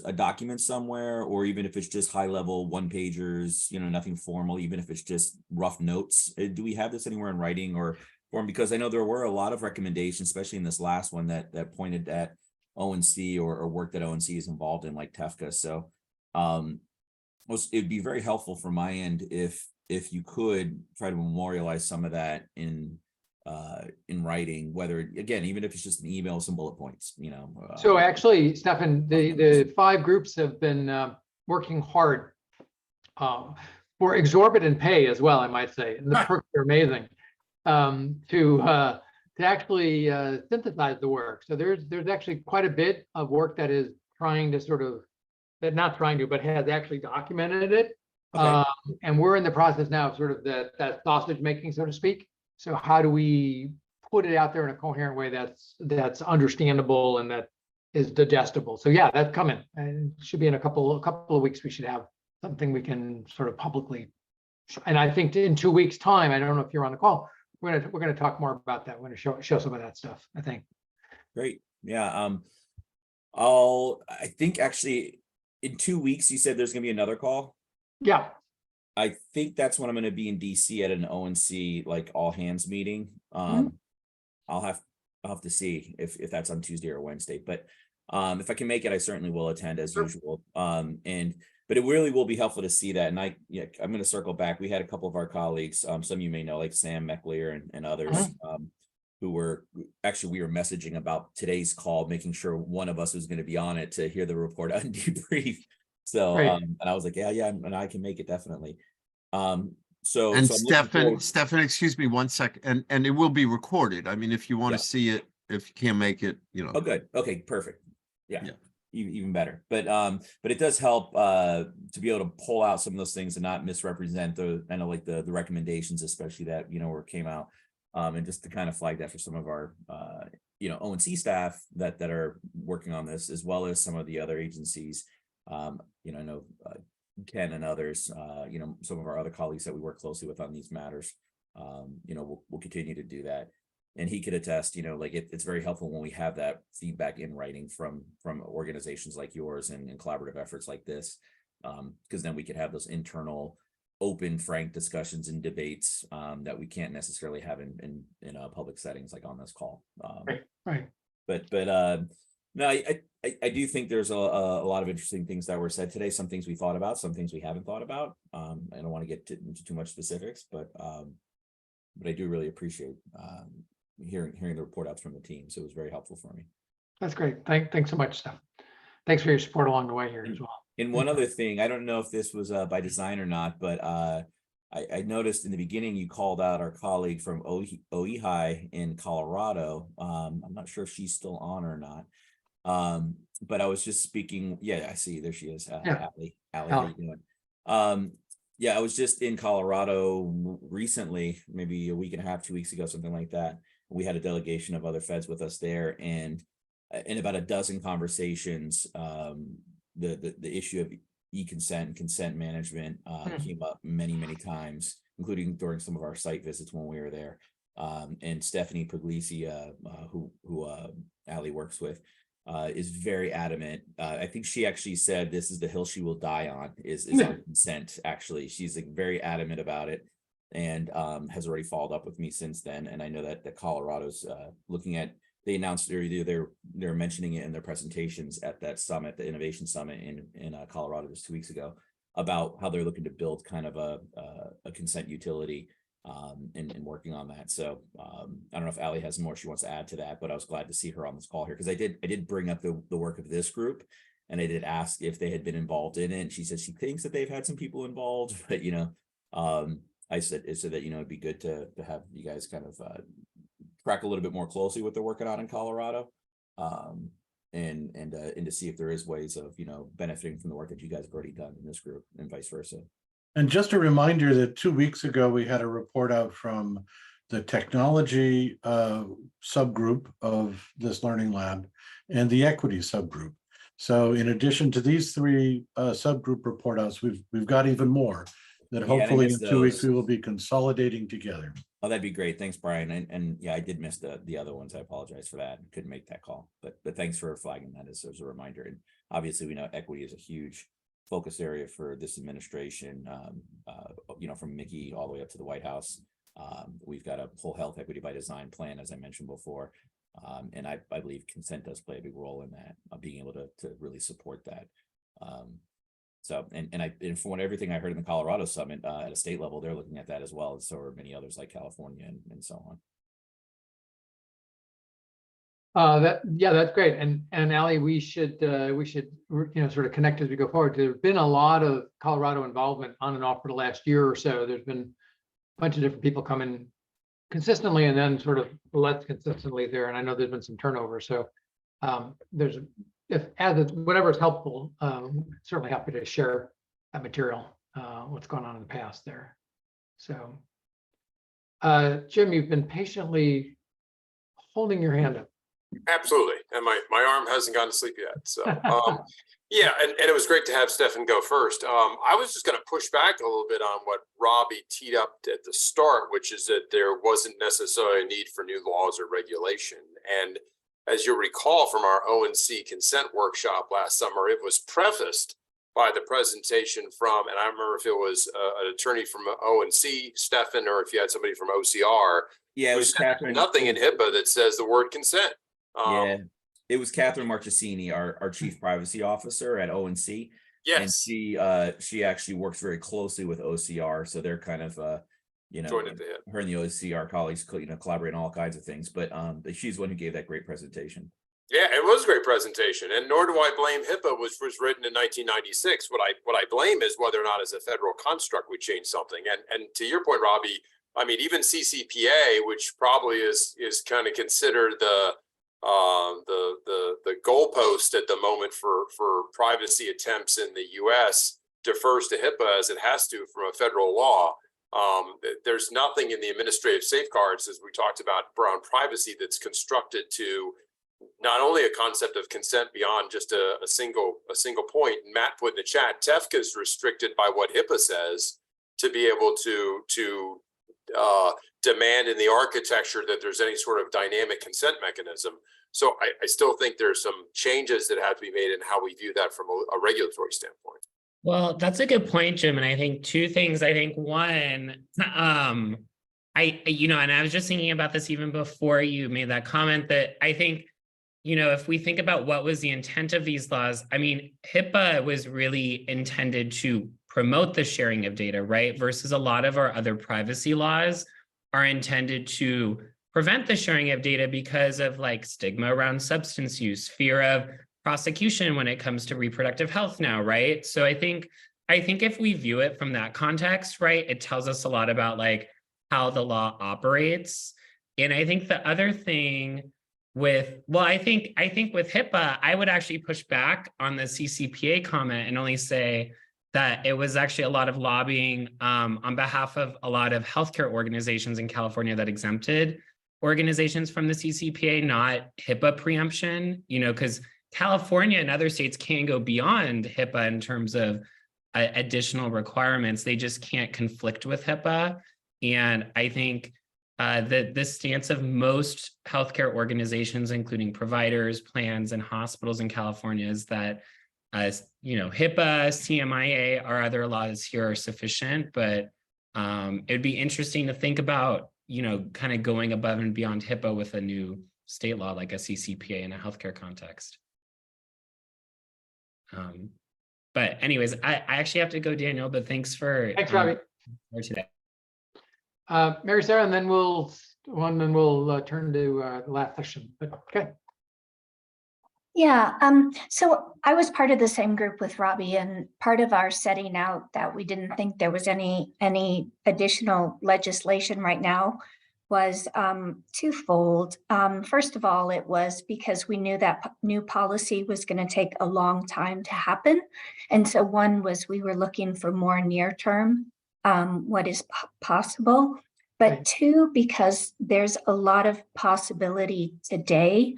Speaker 10: a document somewhere, or even if it's just high level one pagers, you know, nothing formal, even if it's just rough notes? Do we have this anywhere in writing or form? Because I know there were a lot of recommendations, especially in this last one, that pointed at ONC or work that ONC is involved in, like TEFCA. So it'd be very helpful from my end if you could try to memorialize some of that in writing, whether, again, even if it's just an email, some bullet points, you know.
Speaker 1: So actually, Stefan, the 5 groups have been working hard for exorbitant pay as well, I might say, and the perks are amazing, to actually synthesize the work. So there's actually quite a bit of work that is trying to sort of that not trying to, but has actually documented it.
Speaker 10: Okay.
Speaker 1: And we're in the process now of sort of that sausage making, so to speak. So how do we put it out there in a coherent way that's understandable and that is digestible? So yeah, that's coming, and it should be in a couple of weeks. We should have something we can sort of publicly. And I think in 2 weeks' time, I don't know if you're on the call, we're gonna talk more about that. We're gonna show some of that stuff, I think.
Speaker 10: Great. Yeah. I think actually in 2 weeks, you said there's gonna be another call.
Speaker 1: Yeah.
Speaker 10: I think that's when I'm gonna be in DC at an ONC, like all hands meeting. I'll have to see if that's on Tuesday or Wednesday, but if I can make it, I certainly will attend as usual. But it really will be helpful to see that. And I'm going to circle back. We had a couple of our colleagues, some of you may know, like Sam McLear and others, who were actually, we were messaging about today's call, making sure one of us was going to be on it to hear the report on debrief. So, and I was like, yeah, and I can make it definitely. So
Speaker 7: Stefan, excuse me 1 second, and it will be recorded. I mean, if you want to see it, if you can't make it,
Speaker 10: Oh, good. Okay, perfect. Yeah. Even better. But it does help to be able to pull out some of those things and not misrepresent the recommendations, especially that where it came out, and just to kind of flag that for some of our ONC staff that are working on this, as well as some of the other agencies. I know Ken and others, some of our other colleagues that we work closely with on these matters, we'll continue to do that. And he could attest, it's very helpful when we have that feedback in writing from organizations like yours and collaborative efforts like this, because then we could have those internal, open, frank discussions and debates that we can't necessarily have in public settings like on this call.
Speaker 1: Right.
Speaker 10: But no, I do think there's a lot of interesting things that were said today. Some things we thought about, some things we haven't thought about. I don't want to get into too much specifics, but I do really appreciate hearing the report outs from the team. So it was very helpful for me.
Speaker 1: That's great. Thanks so much, Steph. Thanks for your support along the way here as well.
Speaker 10: And one other thing, I don't know if this was by design or not, but I noticed in the beginning you called out our colleague from OEHI in Colorado. I'm not sure if she's still on or not. But I was just speaking. Yeah, I see. There she is. Allie, how you doing? Yeah, I was just in Colorado recently, maybe a week and a half, 2 weeks ago, something like that. We had a delegation of other feds with us there, and in about a dozen conversations, the issue of eConsent and consent management came up many times, including during some of our site visits when we were there. And Stephanie Puglisi, who Allie works with, is very adamant. I think she actually said this is the hill she will die on is on consent. Actually, she's like very adamant about it, and has already followed up with me since then. And I know that Colorado's looking at. They announced they're mentioning it in their presentations at that summit, the Innovation Summit in Colorado just 2 weeks ago, about how they're looking to build kind of a consent utility. And working on that. So I don't know if Allie has more she wants to add to that, but I was glad to see her on this call here, because I did bring up the work of this group, and I did ask if they had been involved in it. And she said she thinks that they've had some people involved, but I said that it'd be good to have you guys kind of track a little bit more closely what they're working on in Colorado, and to see if there is ways of benefiting from the work that you guys have already done in this group, and vice versa.
Speaker 11: And just a reminder that 2 weeks ago, we had a report out from the technology subgroup of this learning lab and the equity subgroup. So in addition to these three subgroup report outs, we've got even more that hopefully in 2 weeks we will be consolidating together.
Speaker 10: Oh, that'd be great. Thanks, Brian. And yeah, I did miss the other ones. I apologize for that. Couldn't make that call, but thanks for flagging that as a reminder. And obviously we know equity is a huge focus area for this administration, from Mickey all the way up to the White House. We've got a whole health equity by design plan, as I mentioned before. And I believe consent does play a big role in that, being able to really support that. So, and from everything I heard in the Colorado Summit at a state level, they're looking at that as well. And so are many others like California and so on.
Speaker 1: That's great. And Allie, we should sort of connect as we go forward. There's been a lot of Colorado involvement on and off for the last year or so. There's been a bunch of different people coming consistently and then sort of less consistently there. And I know there's been some turnover. So it's whatever is helpful, certainly happy to share that material, what's going on in the past there. So, Jim, you've been patiently holding your hand up.
Speaker 2: Absolutely. And my arm hasn't gone to sleep yet. So, yeah, and it was great to have Stefan go first. I was just going to push back a little bit on what Robby teed up at the start, which is that there wasn't necessarily a need for new laws or regulation. And as you'll recall from our ONC consent workshop last summer, it was prefaced by the presentation from, and I remember if it was an attorney from ONC, Stefan, or if you had somebody from OCR.
Speaker 10: Yeah, it was Catherine.
Speaker 2: Nothing in HIPAA that says the word consent.
Speaker 10: Yeah, it was Catherine Marchesini, our chief privacy officer at ONC.
Speaker 2: Yes.
Speaker 10: And she actually works very closely with OCR, so they're kind of
Speaker 2: joined at the hip.
Speaker 10: her and the OCR colleagues collaborate on all kinds of things. But she's the one who gave that great presentation.
Speaker 2: Yeah, it was a great presentation, and nor do I blame HIPAA, which was written in 1996. What I blame is whether or not as a federal construct we change something. And to your point, Robby, I mean, even CCPA, which probably is kind of considered the goalpost at the moment for privacy attempts in the U.S., defers to HIPAA as it has to from a federal law. There's nothing in the administrative safeguards, as we talked about, around privacy that's constructed to not only a concept of consent beyond just a single point. Matt put in the chat, TEFCA is restricted by what HIPAA says to be able to demand in the architecture that there's any sort of dynamic consent mechanism. So I still think there's some changes that have to be made in how we view that from a regulatory standpoint.
Speaker 8: Well, that's a good point, Jim. And I think two things. I think one, and I was just thinking about this even before you made that comment, that I think, if we think about what was the intent of these laws, I mean, HIPAA was really intended to promote the sharing of data, right? Versus a lot of our other privacy laws are intended to prevent the sharing of data because of like stigma around substance use, fear of prosecution when it comes to reproductive health now, right? So I think if we view it from that context, right, it tells us a lot about like how the law operates. And I think the other thing I think with HIPAA, I would actually push back on the CCPA comment and only say that it was actually a lot of lobbying on behalf of a lot of healthcare organizations in California that exempted organizations from the CCPA, not HIPAA preemption, because California and other states can go beyond HIPAA in terms of additional requirements. They just can't conflict with HIPAA. And I think the stance of most healthcare organizations, including providers, plans, and hospitals in California, is that HIPAA, CMIA, our other laws here are sufficient, but it'd be interesting to think about, kind of going above and beyond HIPAA with a new state law like a CCPA in a healthcare context. But anyways, I actually have to go, Daniel, but thanks for
Speaker 1: Robby.
Speaker 8: For today.
Speaker 1: Mary Sarah, and then we'll turn to the last session. But okay.
Speaker 12: Yeah, so I was part of the same group with Robby, and part of our setting out that we didn't think there was any additional legislation right now was twofold. First of all, it was because we knew that new policy was going to take a long time to happen. And so one was we were looking for more near term, what is possible. But two, because there's a lot of possibility today,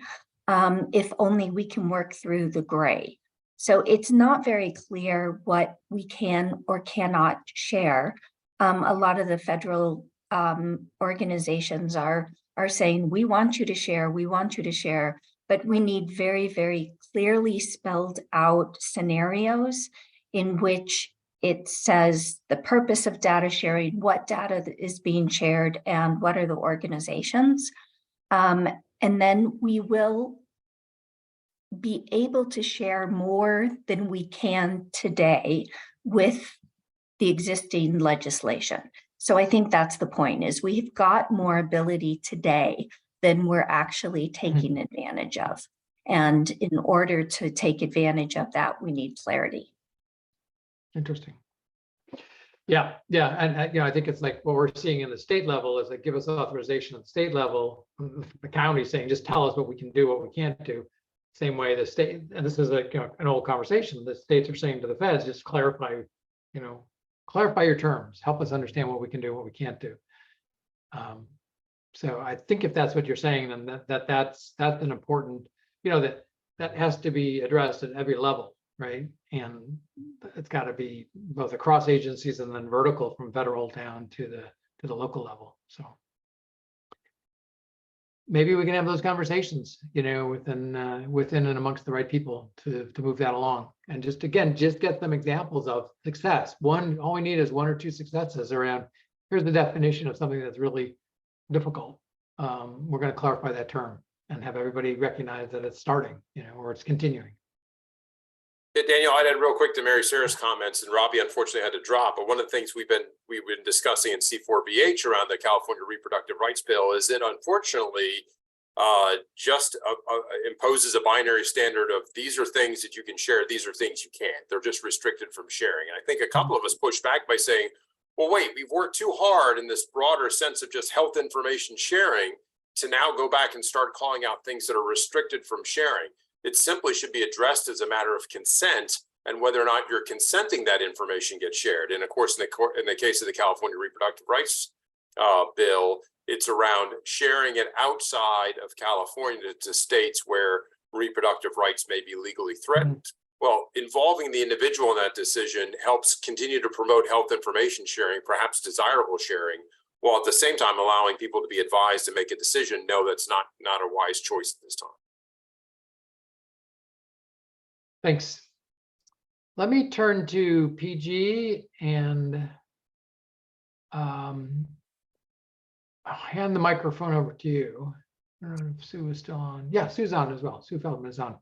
Speaker 12: if only we can work through the gray. So it's not very clear what we can or cannot share. A lot of the federal organizations are saying, we want you to share, but we need very, very clearly spelled out scenarios in which it says the purpose of data sharing, what data is being shared, and what are the organizations. And then we will be able to share more than we can today with the existing legislation. So I think that's the point, is we've got more ability today than we're actually taking advantage of. And in order to take advantage of that, we need clarity.
Speaker 1: Interesting. Yeah, and I think it's like what we're seeing in the state level is like give us authorization at the state level. The county saying just tell us what we can do, what we can't do. Same way the state, and this is a, an old conversation, the states are saying to the feds, just clarify, clarify your terms, help us understand what we can do, what we can't do. So I think if that's what you're saying, then that's an important, that has to be addressed at every level, right? And it's got to be both across agencies and then vertical from federal down to the local level. So maybe we can have those conversations, within and amongst the right people to move that along. And just get some examples of success. All we need is 1 or 2 successes around, here's the definition of something that's really difficult. We're going to clarify that term and have everybody recognize that it's starting, or it's continuing.
Speaker 2: Yeah, Daniel, I'd add real quick to Mary Sarah's comments, and Robby unfortunately had to drop. But one of the things we've been discussing in C4BH around the California Reproductive Rights Bill is it unfortunately just imposes a binary standard of these are things that you can share, these are things you can't. They're just restricted from sharing. And I think a couple of us pushed back by saying, well, wait, we've worked too hard in this broader sense of just health information sharing to now go back and start calling out things that are restricted from sharing. It simply should be addressed as a matter of consent and whether or not you're consenting that information gets shared. And of course, in the case of the California Reproductive Rights Bill, it's around sharing it outside of California to states where reproductive rights may be legally threatened. Well, involving the individual in that decision helps continue to promote health information sharing, perhaps desirable sharing, while at the same time allowing people to be advised to make a decision. No, that's not a wise choice at this time.
Speaker 1: Thanks. Let me turn to PG and I'll hand the microphone over to you. I don't know if Sue is still on. Yeah, Sue's on as well. Sue Feldman is on.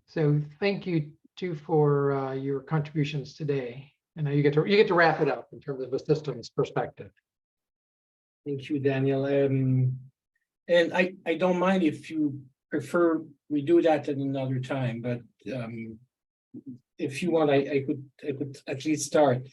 Speaker 1: So thank you too for your contributions today. And now you get to wrap it up in terms of a systems perspective.
Speaker 13: Thank you, Daniel. And I don't mind if you prefer we do that at another time, but if you want, I could at least start.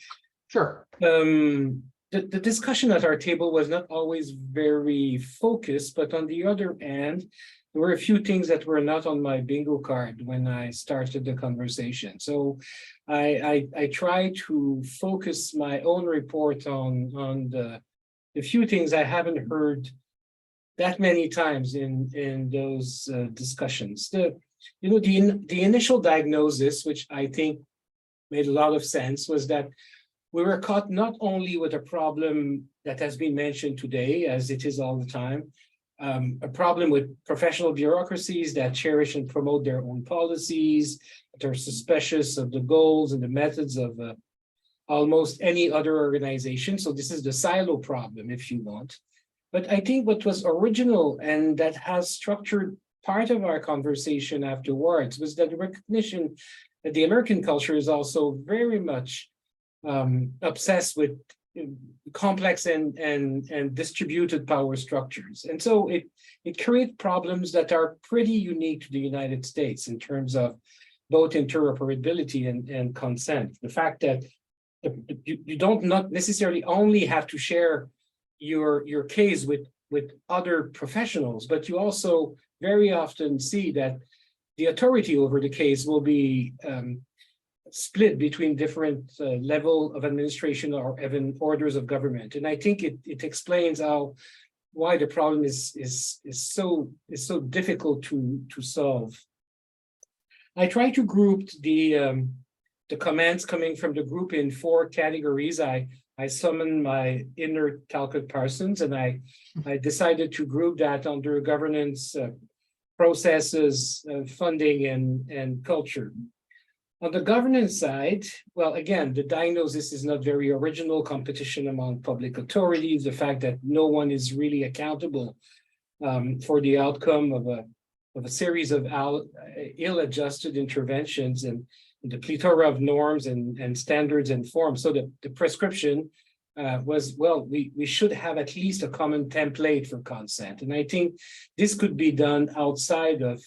Speaker 1: Sure.
Speaker 13: The discussion at our table was not always very focused, but on the other hand, there were a few things that were not on my bingo card when I started the conversation. So I try to focus my own report on the few things I haven't heard that many times in those discussions. The initial diagnosis, which I think made a lot of sense, was that we were caught not only with a problem that has been mentioned today, as it is all the time, a problem with professional bureaucracies that cherish and promote their own policies, that are suspicious of the goals and the methods of almost any other organization. So this is the silo problem, if you want. But I think what was original and that has structured part of our conversation afterwards was that the recognition that the American culture is also very much obsessed with complex and distributed power structures. And so it creates problems that are pretty unique to the United States in terms of both interoperability and consent. The fact that you don't not necessarily only have to share your case with other professionals, but you also very often see that the authority over the case will be split between different level of administration or even orders of government. And I think it explains why the problem is so difficult to solve. I try to group the comments coming from the group in 4 categories. I summoned my inner Talcott Parsons, and I decided to group that under governance, processes, funding, and culture. On the governance side, well, again, the diagnosis is not very original: competition among public authorities, the fact that no one is really accountable for the outcome of a series of ill-adjusted interventions, and the plethora of norms and standards and forms. So the prescription was, well, we should have at least a common template for consent. And I think this could be done outside of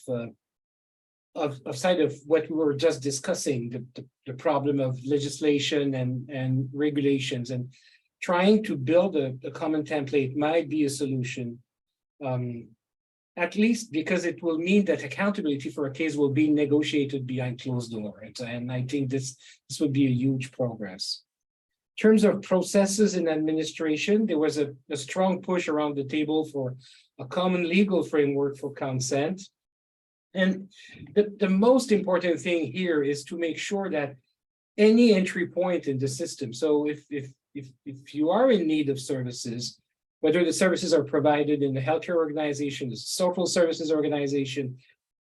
Speaker 13: what we were just discussing, the problem of legislation and regulations, and trying to build a common template might be a solution at least because it will mean that accountability for a case will be negotiated behind closed doors. And I think this would be a huge progress. In terms of processes in administration, there was a strong push around the table for a common legal framework for consent. And the most important thing here is to make sure that any entry point in the system, so if you are in need of services, whether the services are provided in the healthcare organization, the social services organization,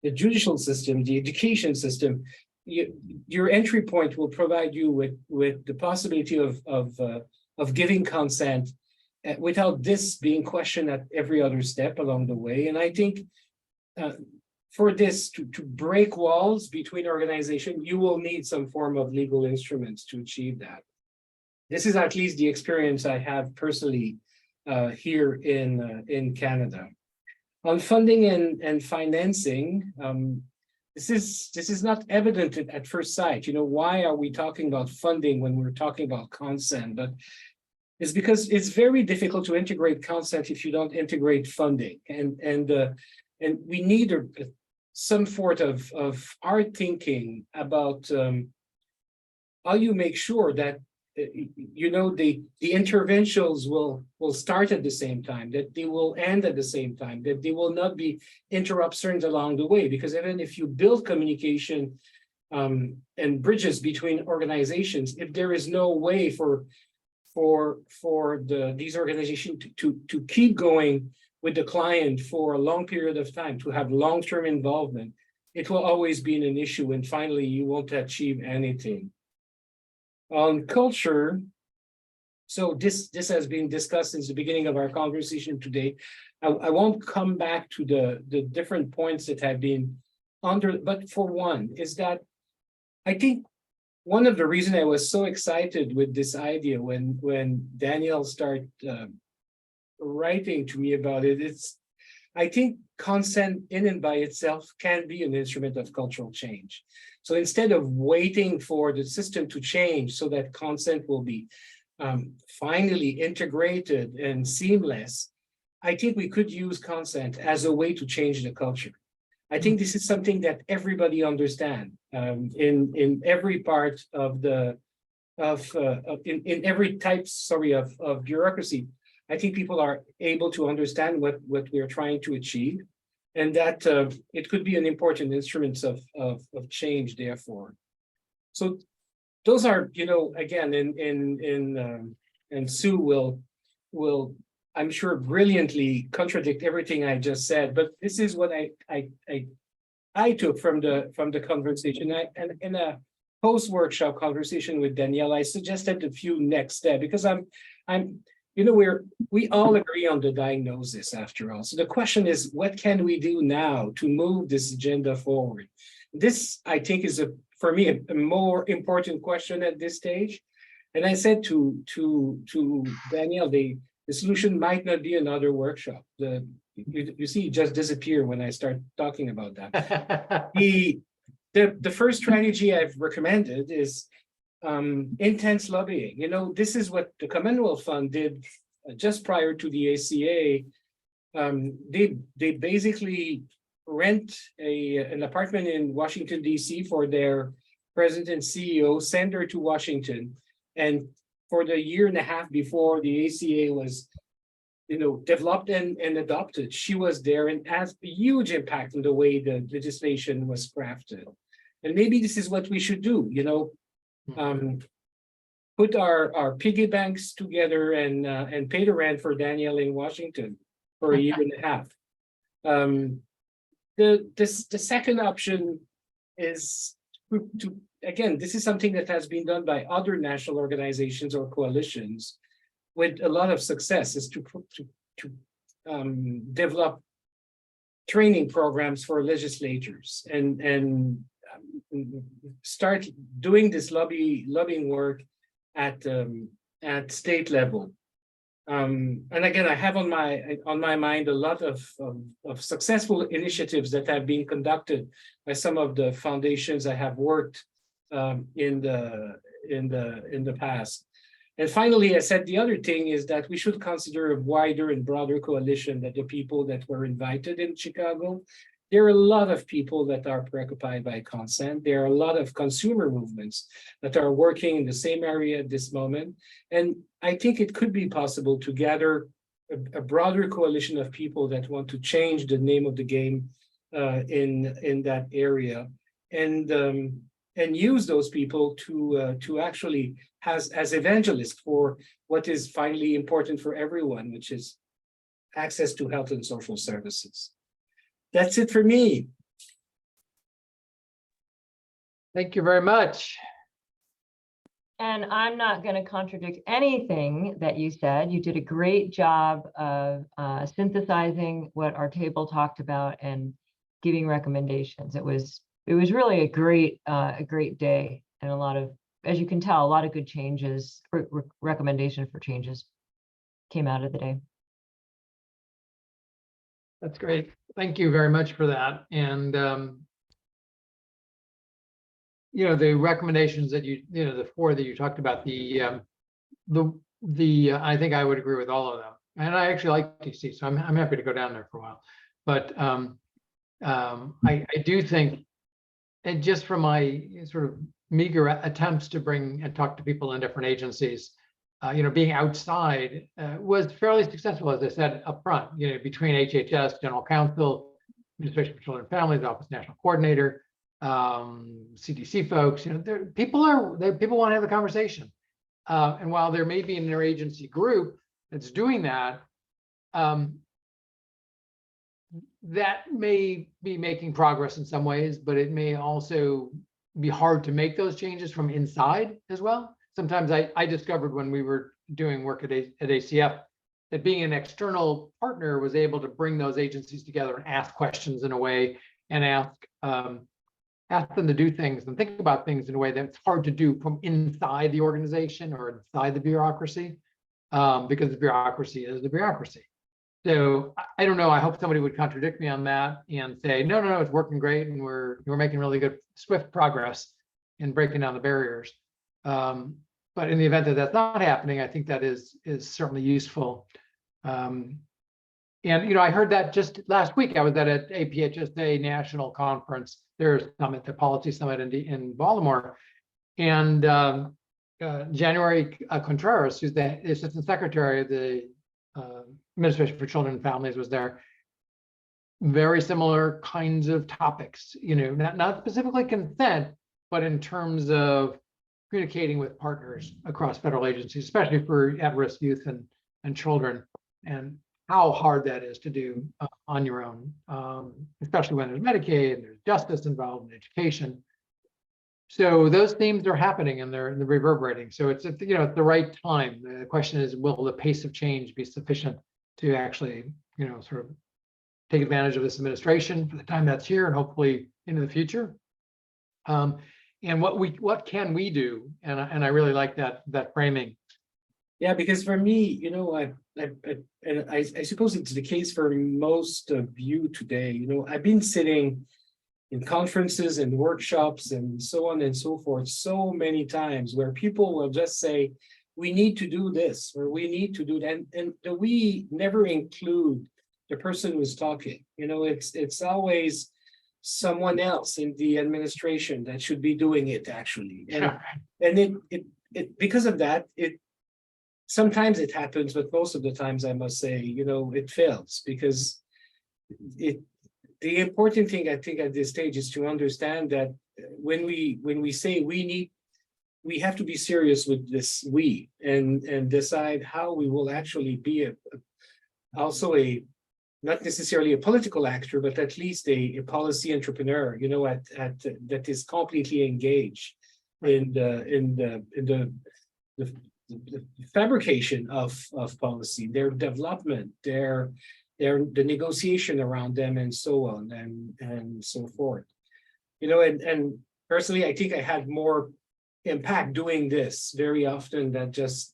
Speaker 13: the judicial system, the education system, your entry point will provide you with the possibility of giving consent without this being questioned at every other step along the way. And I think for this to break walls between organizations, you will need some form of legal instruments to achieve that. This is at least the experience I have personally here in Canada. On funding and financing, this is not evident at first sight. You know, why are we talking about funding when we're talking about consent? But it's because it's very difficult to integrate consent if you don't integrate funding, and we need some sort of our thinking about how you make sure that you know the interventions will start at the same time, that they will end at the same time, that there will not be interruptions along the way. Because even if you build communication and bridges between organizations, if there is no way for these organizations to keep going with the client for a long period of time, to have long-term involvement, it will always be an issue, and finally you won't achieve anything. On culture, so this has been discussed since the beginning of our conversation today. I won't come back to the different points that have been but for one, is that I think one of the reasons I was so excited with this idea when Danielle started writing to me about it, I think consent in and by itself can be an instrument of cultural change. So instead of waiting for the system to change so that consent will be finally integrated and seamless, I think we could use consent as a way to change the culture. I think this is something that everybody understands in every part of in every type, of bureaucracy. I think people are able to understand what we are trying to achieve, and that it could be an important instrument of change, therefore. So those are, you know, again, and Sue will, I'm sure, brilliantly contradict everything I just said, but this is what I took from the conversation. And in a post-workshop conversation with Danielle, I suggested a few next steps, because you know, we all agree on the diagnosis after all. So the question is, what can we do now to move this agenda forward? This, I think, is for me a more important question at this stage. And I said to Danielle, the solution might not be another workshop. You see, it just disappear when I start talking about that. The first strategy I've recommended is intense lobbying. You know, this is what the Commonwealth Fund did just prior to the ACA. They basically rent an apartment in Washington, D.C. for their president and CEO, send her to Washington. And for the year and a half before the ACA was, you know, developed and adopted, she was there and has a huge impact on the way the legislation was crafted. And maybe this is what we should do, you know, put our piggy banks together and pay the rent for Danielle in Washington for a year and a half. The second option is to, again, this is something that has been done by other national organizations or coalitions with a lot of success, is to develop training programs for legislators and start doing this lobbying work at state level. And again, I have on my mind a lot of successful initiatives that have been conducted by some of the foundations I have worked in the past. And finally, I said the other thing is that we should consider a wider and broader coalition than the people that were invited in Chicago. There are a lot of people that are preoccupied by consent. There are a lot of consumer movements that are working in the same area at this moment. And I think it could be possible to gather a broader coalition of people that want to change the name of the game in that area, and use those people to actually as evangelists for what is finally important for everyone, which is access to health and social services. That's it for me.
Speaker 1: Thank you very much.
Speaker 14: And I'm not going to contradict anything that you said. You did a great job of synthesizing what our table talked about and giving recommendations. It was really a great day, and a lot of, as you can tell, a lot of good changes, recommendation for changes came out of the day.
Speaker 1: That's great. Thank you very much for that. And the recommendations that the 4 that you talked about, I think I would agree with all of them. And I actually like DC, so I'm happy to go down there for a while. But I do think, and just from my sort of meager attempts to bring and talk to people in different agencies, being outside was fairly successful, as I said up front. Between HHS, General Counsel, Administration for Children and Families, Office National Coordinator, CDC folks, people want to have a conversation. And while there may be an interagency group that's doing that, that may be making progress in some ways, but it may also be hard to make those changes from inside as well. Sometimes I discovered when we were doing work at ACF that being an external partner was able to bring those agencies together and ask questions in a way, and ask them to do things and think about things in a way that's hard to do from inside the organization or inside the bureaucracy, because the bureaucracy is the bureaucracy. So I don't know. I hope somebody would contradict me on that and say, no, it's working great, and we're making really good, swift progress in breaking down the barriers. But in the event that that's not happening, I think that is certainly useful. And I heard that just last week. I was at an APHSA national conference, their summit, the policy summit in Baltimore, and January Contreras, who's the Assistant Secretary of the Administration for Children and Families, was there. Very similar kinds of topics, not specifically consent, but in terms of communicating with partners across federal agencies, especially for at-risk youth and children, and how hard that is to do on your own, especially when there's Medicaid and there's justice involved in education. So those themes are happening, and they're reverberating. So it's at the right time. The question is, will the pace of change be sufficient to actually sort of take advantage of this administration for the time that's here and hopefully into the future? And what can we do? And I really like that framing.
Speaker 13: Yeah, because for me, I suppose it's the case for most of you today. I've been sitting in conferences and workshops and so on and so forth so many times where people will just say, we need to do this, or we need to do that, and we never include the person who's talking. It's always someone else in the administration that should be doing it, actually. And it because of that, sometimes it happens, but most of the times, I must say, it fails, because the important thing, I think, at this stage is to understand that when we say we have to be serious with this and decide how we will actually be also not necessarily a political actor, but at least a policy entrepreneur, that is completely engaged in the fabrication of policy, their development, the negotiation around them, and so on and so forth. And personally, I think I had more impact doing this very often than just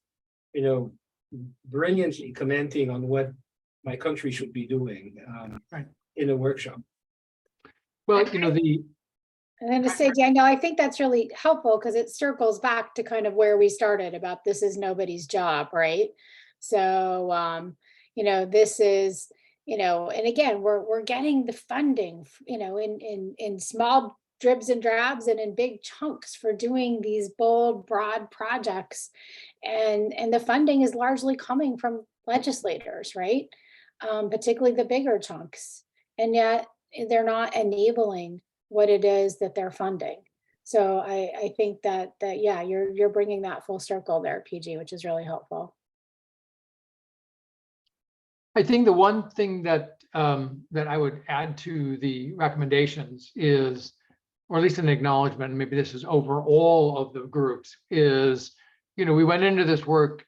Speaker 13: brilliantly commenting on what my country should be doing in a workshop.
Speaker 1: Well,
Speaker 6: And then to say, Danielle, I think that's really helpful because it circles back to kind of where we started about this is nobody's job, right? So, this is, and again, we're getting the funding, in small dribs and drabs and in big chunks for doing these bold, broad projects. And the funding is largely coming from legislators, right? Particularly the bigger chunks. And yet they're not enabling what it is that they're funding. So I think that yeah, you're bringing that full circle there, PG, which is really helpful.
Speaker 1: I think the one thing that that I would add to the recommendations is, or at least an acknowledgement, and maybe this is over all of the groups, is, we went into this work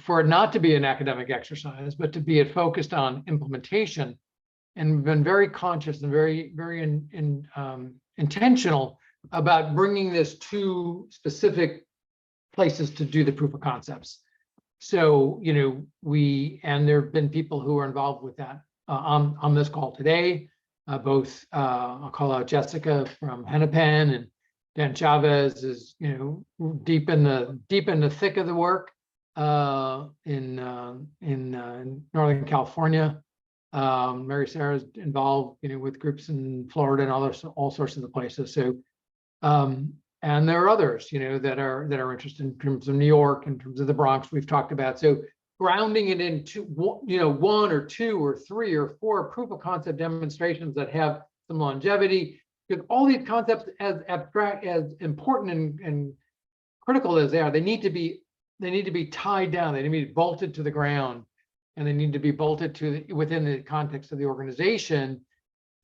Speaker 1: for it not to be an academic exercise, but to be focused on implementation, and been very conscious and very intentional about bringing this to specific places to do the proof of concepts. So, and there have been people who are involved with that on this call today. Both I'll call out Jessica from Hennepin, and Dan Chavez is deep in the thick of the work in Northern California. Mary Sarah's involved with groups in Florida and all sorts of the places. So and there are others that are interested in terms of New York, in terms of the Bronx we've talked about. So grounding it into one or two or three or four proof of concept demonstrations that have some longevity, because all these concepts, as abstract, as important and critical as they are, they need to be tied down. They need to be bolted to the ground, and they need to be bolted to within the context of the organization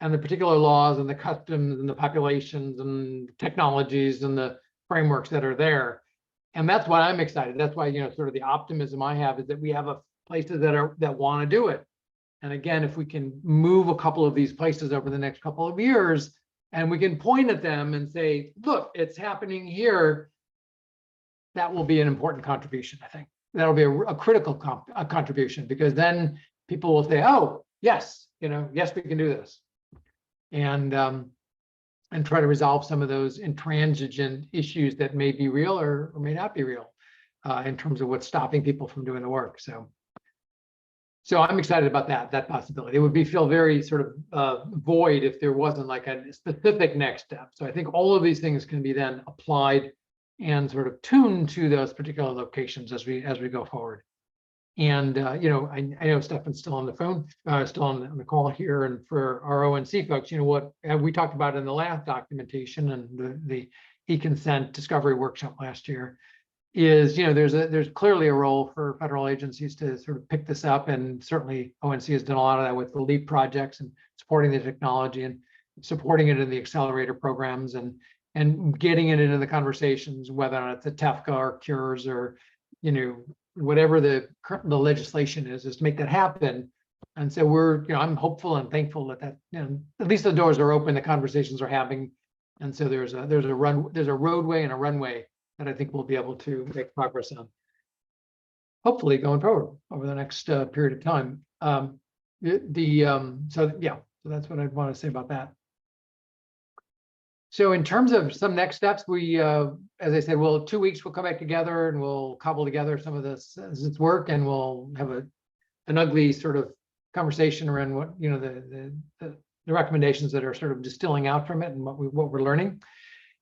Speaker 1: and the particular laws and the customs and the populations and technologies and the frameworks that are there. And that's why I'm excited. That's why, sort of the optimism I have is that we have places that want to do it. And again, if we can move a couple of these places over the next couple of years, and we can point at them and say, look, it's happening here, that will be an important contribution, I think. That'll be a critical contribution, because then people will say, oh, yes, yes, we can do this. And try to resolve some of those intransigent issues that may be real or may not be real in terms of what's stopping people from doing the work. So I'm excited about that possibility. It would feel very sort of void if there wasn't like a specific next step. So I think all of these things can be then applied and sort of tuned to those particular locations as we go forward. And I know Stefan's still on the phone, still on the call here, and for our ONC folks, what we talked about in the last documentation and the eConsent discovery workshop last year is, there's clearly a role for federal agencies to sort of pick this up, and certainly ONC has done a lot of that with the LEAP projects and supporting the technology and supporting it in the accelerator programs and getting it into the conversations, whether or not it's a TEFCA or CURES or whatever the legislation is to make that happen. And so I'm hopeful and thankful that at least the doors are open, the conversations are happening, and so there's a roadway and a runway that I think we'll be able to make progress on, hopefully going forward over the next period of time. So that's what I'd want to say about that. So in terms of some next steps, we, as I said, 2 weeks we'll come back together and we'll cobble together some of this work, and we'll have an ugly sort of conversation around what the recommendations that are sort of distilling out from it and what we're learning,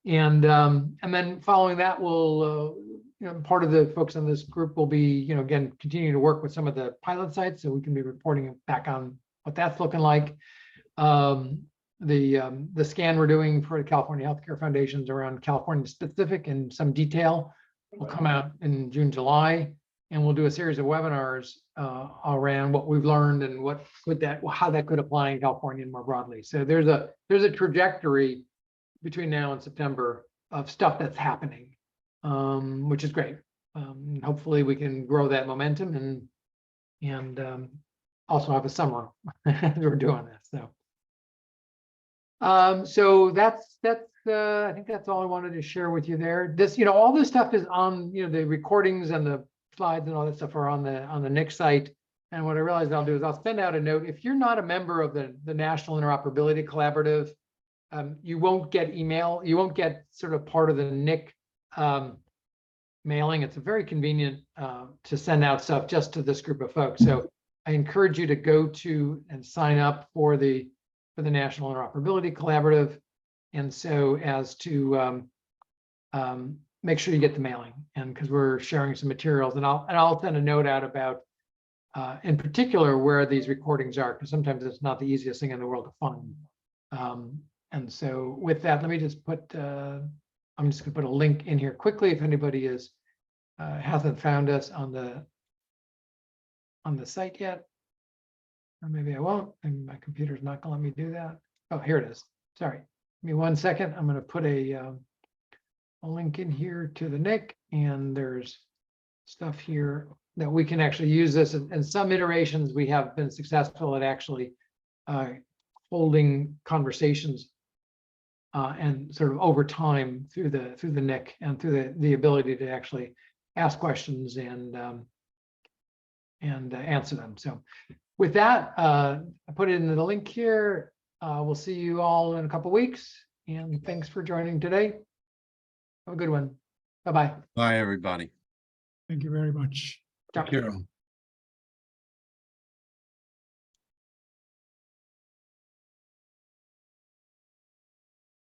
Speaker 1: and then following that, we'll part of the folks on this group will be again continuing to work with some of the pilot sites, so we can be reporting back on what that's looking like. The scan we're doing for the California Healthcare Foundations around California specific in some detail will come out in June, July, and we'll do a series of webinars around what we've learned and how that could apply in California and more broadly. So there's a trajectory between now and September of stuff that's happening, which is great. Hopefully we can grow that momentum and also have a summer as we're doing this. So that's I think that's all I wanted to share with you there. This, all this stuff is on, the recordings and the slides and all that stuff are on the NIC site. And what I realized I'll do is I'll send out a note. If you're not a member of the National Interoperability Collaborative, you won't get email, you won't get sort of part of the NIC mailing. It's very convenient to send out stuff just to this group of folks. So I encourage you to go to and sign up for the National Interoperability Collaborative, and so as to make sure you get the mailing, and because we're sharing some materials, and I'll send a note out about in particular where these recordings are, because sometimes it's not the easiest thing in the world to find. And so with that, let me just put I'm just going to put a link in here quickly if anybody is hasn't found us on the site yet. Or maybe I won't, and my computer's not going to let me do that. Oh, here it is. Sorry. Give me 1 second. I'm going to put a link in here to the NIC, and there's stuff here that we can actually use this. In some iterations, we have been successful at actually holding conversations and sort of over time through the NIC and through the ability to actually ask questions and answer them. So with that, I put it in the link here. We'll see you all in a couple weeks, and thanks for joining today. Have a good one. Bye-bye.
Speaker 7: Bye, everybody.
Speaker 11: Thank you very much.
Speaker 1: Ciao.
Speaker 11: Take care.